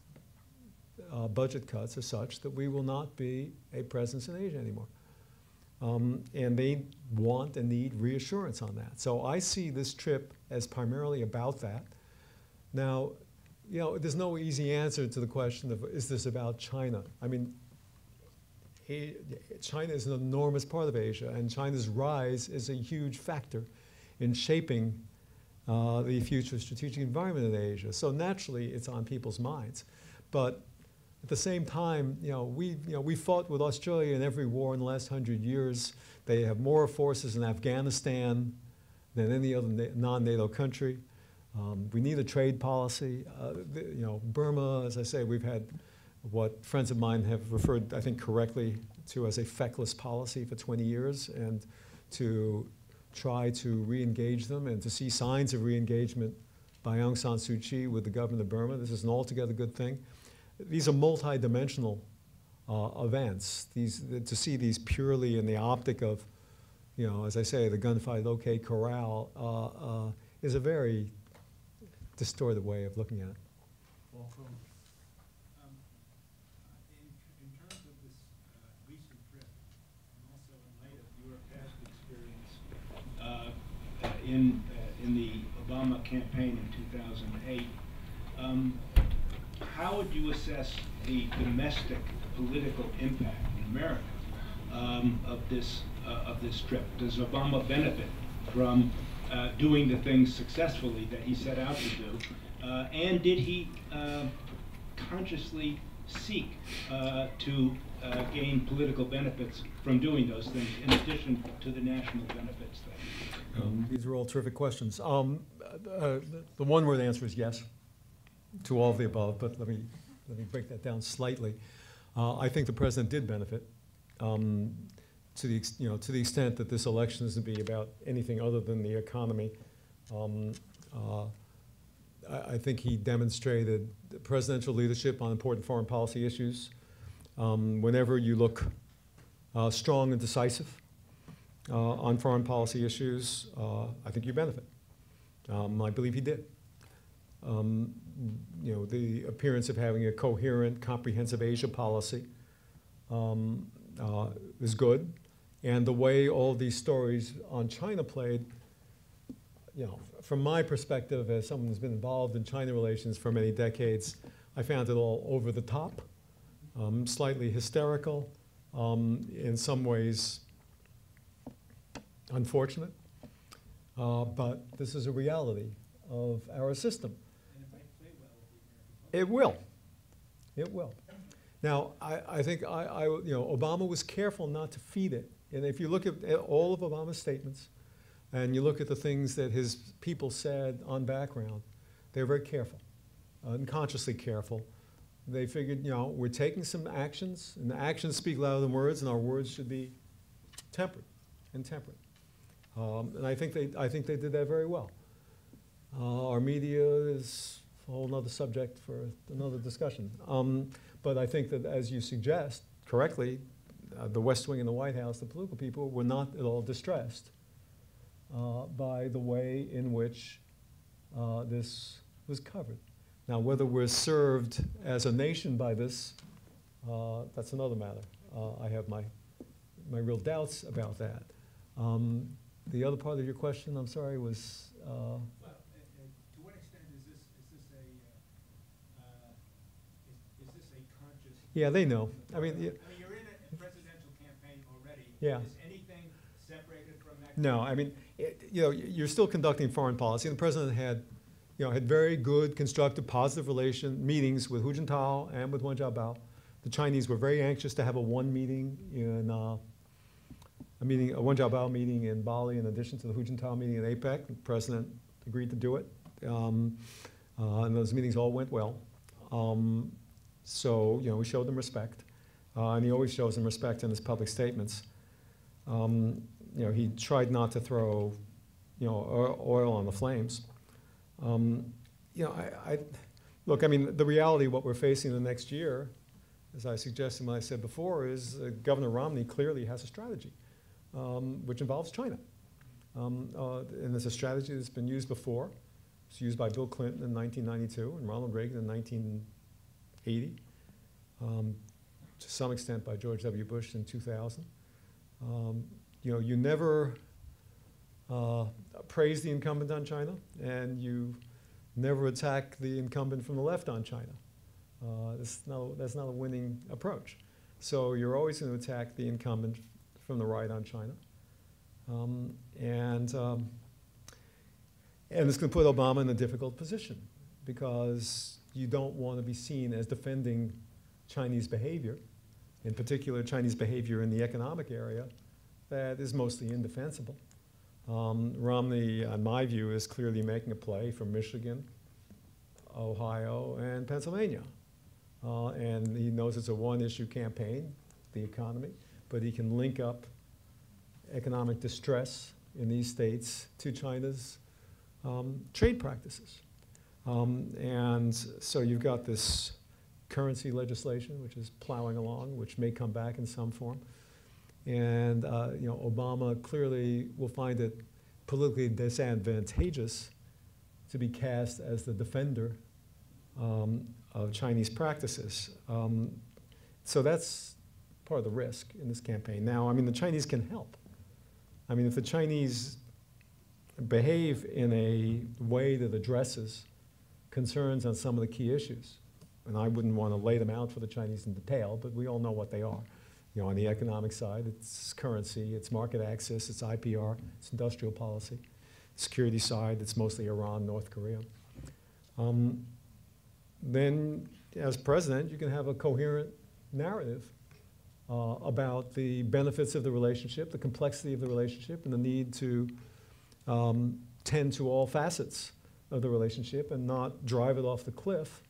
budget cuts are such, that we will not be a presence in Asia anymore. And they want and need reassurance on that. So I see this trip as primarily about that. Now, you know, there's no easy answer to the question of, is this about China? I mean, China is an enormous part of Asia, and China's rise is a huge factor in shaping the future strategic environment in Asia. So naturally, it's on people's minds. But at the same time, we fought with Australia in every war in the last 100 years. They have more forces in Afghanistan than any other non-NATO country. We need a trade policy. Burma, as I say, we've had what friends of mine have referred, I think correctly, to as a feckless policy for 20 years, and to try to re-engage them and to see signs of re-engagement by Aung San Suu Kyi with the government of Burma. This is an altogether good thing. These are multi-dimensional events. To see these purely in the optic of, as I say, the gunfight, OK Corral, is a very distorted way of looking at it. In terms of this recent trip, and also in light of your past experience in the Obama campaign in 2008, how would you assess the domestic political impact in America of this trip? Does Obama benefit from doing the things successfully that he set out to do? And did he consciously seek to gain political benefits from doing those things, in addition to the national benefits? These are all terrific questions. The one-word answer is yes to all of the above, but let me break that down slightly. I think the president did benefit to the extent that this election is to be about anything other than the economy. I think he demonstrated presidential leadership on important foreign policy issues. Whenever you look strong and decisive on foreign policy issues, I think you benefit. I believe he did. The appearance of having a coherent, comprehensive Asia policy is good. And the way all these stories on China played, from my perspective as someone who's been involved in China relations for many decades, I found it all over the top, slightly hysterical, in some ways unfortunate. But this is a reality of our system. And it might play well with the American public. It will. It will. Now, I think Obama was careful not to feed it. And if you look at all of Obama's statements, and you look at the things that his people said on background, they were very careful, unconsciously careful. They figured, we're taking some actions, and the actions speak louder than words, and our words should be tempered and temperate. And I think they did that very well. Our media is a whole other subject for another discussion. But I think that, as you suggest, correctly, the West Wing and the White House, the political people, were not at all distressed by the way in which this was covered. Now, whether we're served as a nation by this, that's another matter. I have my real doubts about that. The other part of your question, I'm sorry, was? To what extent is this a conscious? Yeah, they know. I mean, you're in a presidential campaign already. Yeah. Is anything separated from that No, I mean, you're still conducting foreign policy, and the president had very good, constructive, positive meetings with Hu Jintao and with Wen Jiabao. The Chinese were very anxious to have a Wen Jiabao meeting in Bali in addition to the Hu Jintao meeting in APEC. The president agreed to do it, and those meetings all went well. So we showed them respect, and he always shows them respect in his public statements. He tried not to throw, oil on the flames. Look, I mean, the reality, what we're facing the next year, as I suggested when I said before, is Governor Romney clearly has a strategy, which involves China. And it's a strategy that's been used before. It's used by Bill Clinton in 1992 and Ronald Reagan in 1980, to some extent by George W. Bush in 2000. You never praise the incumbent on China, and you never attack the incumbent from the left on China. That's not a winning approach. So you're always going to attack the incumbent from the right on China. And it's going to put Obama in a difficult position because you don't want to be seen as defending Chinese behavior, in particular Chinese behavior in the economic area that is mostly indefensible. Romney, in my view, is clearly making a play for Michigan, Ohio, and Pennsylvania. And he knows it's a one-issue campaign, the economy, but he can link up economic distress in these states to China's trade practices. And so you've got this currency legislation, which is plowing along, which may come back in some form. And Obama clearly will find it politically disadvantageous to be cast as the defender of Chinese practices. So that's part of the risk in this campaign. Now, I mean, the Chinese can help. I mean, if the Chinese behave in a way that addresses concerns on some of the key issues, and I wouldn't want to lay them out for the Chinese in detail, but we all know what they are. On the economic side, it's currency, it's market access, it's IPR, it's industrial policy. Security side, it's mostly Iran, North Korea. Then, as president, you can have a coherent narrative about the benefits of the relationship, the complexity of the relationship, and the need to tend to all facets of the relationship and not drive it off the cliff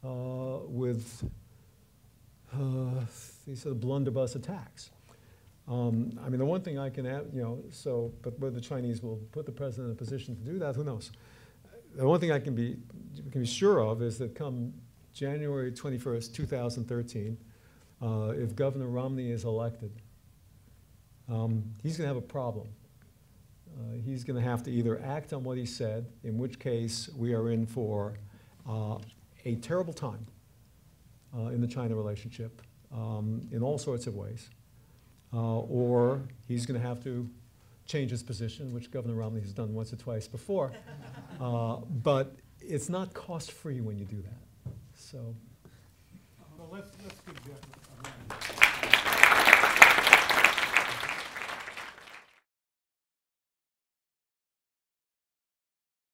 with these sort of blunderbuss attacks. I mean, the one thing I can add, but whether the Chinese will put the president in a position to do that, who knows? The one thing I can be sure of is that come January 21st, 2013, if Governor Romney is elected, he's going to have a problem. He's going to have to either act on what he said, in which case we are in for a terrible time in the China relationship in all sorts of ways, or he's going to have to change his position, which Governor Romney has done once or twice before. But it's not cost-free when you do that. So, Well, let's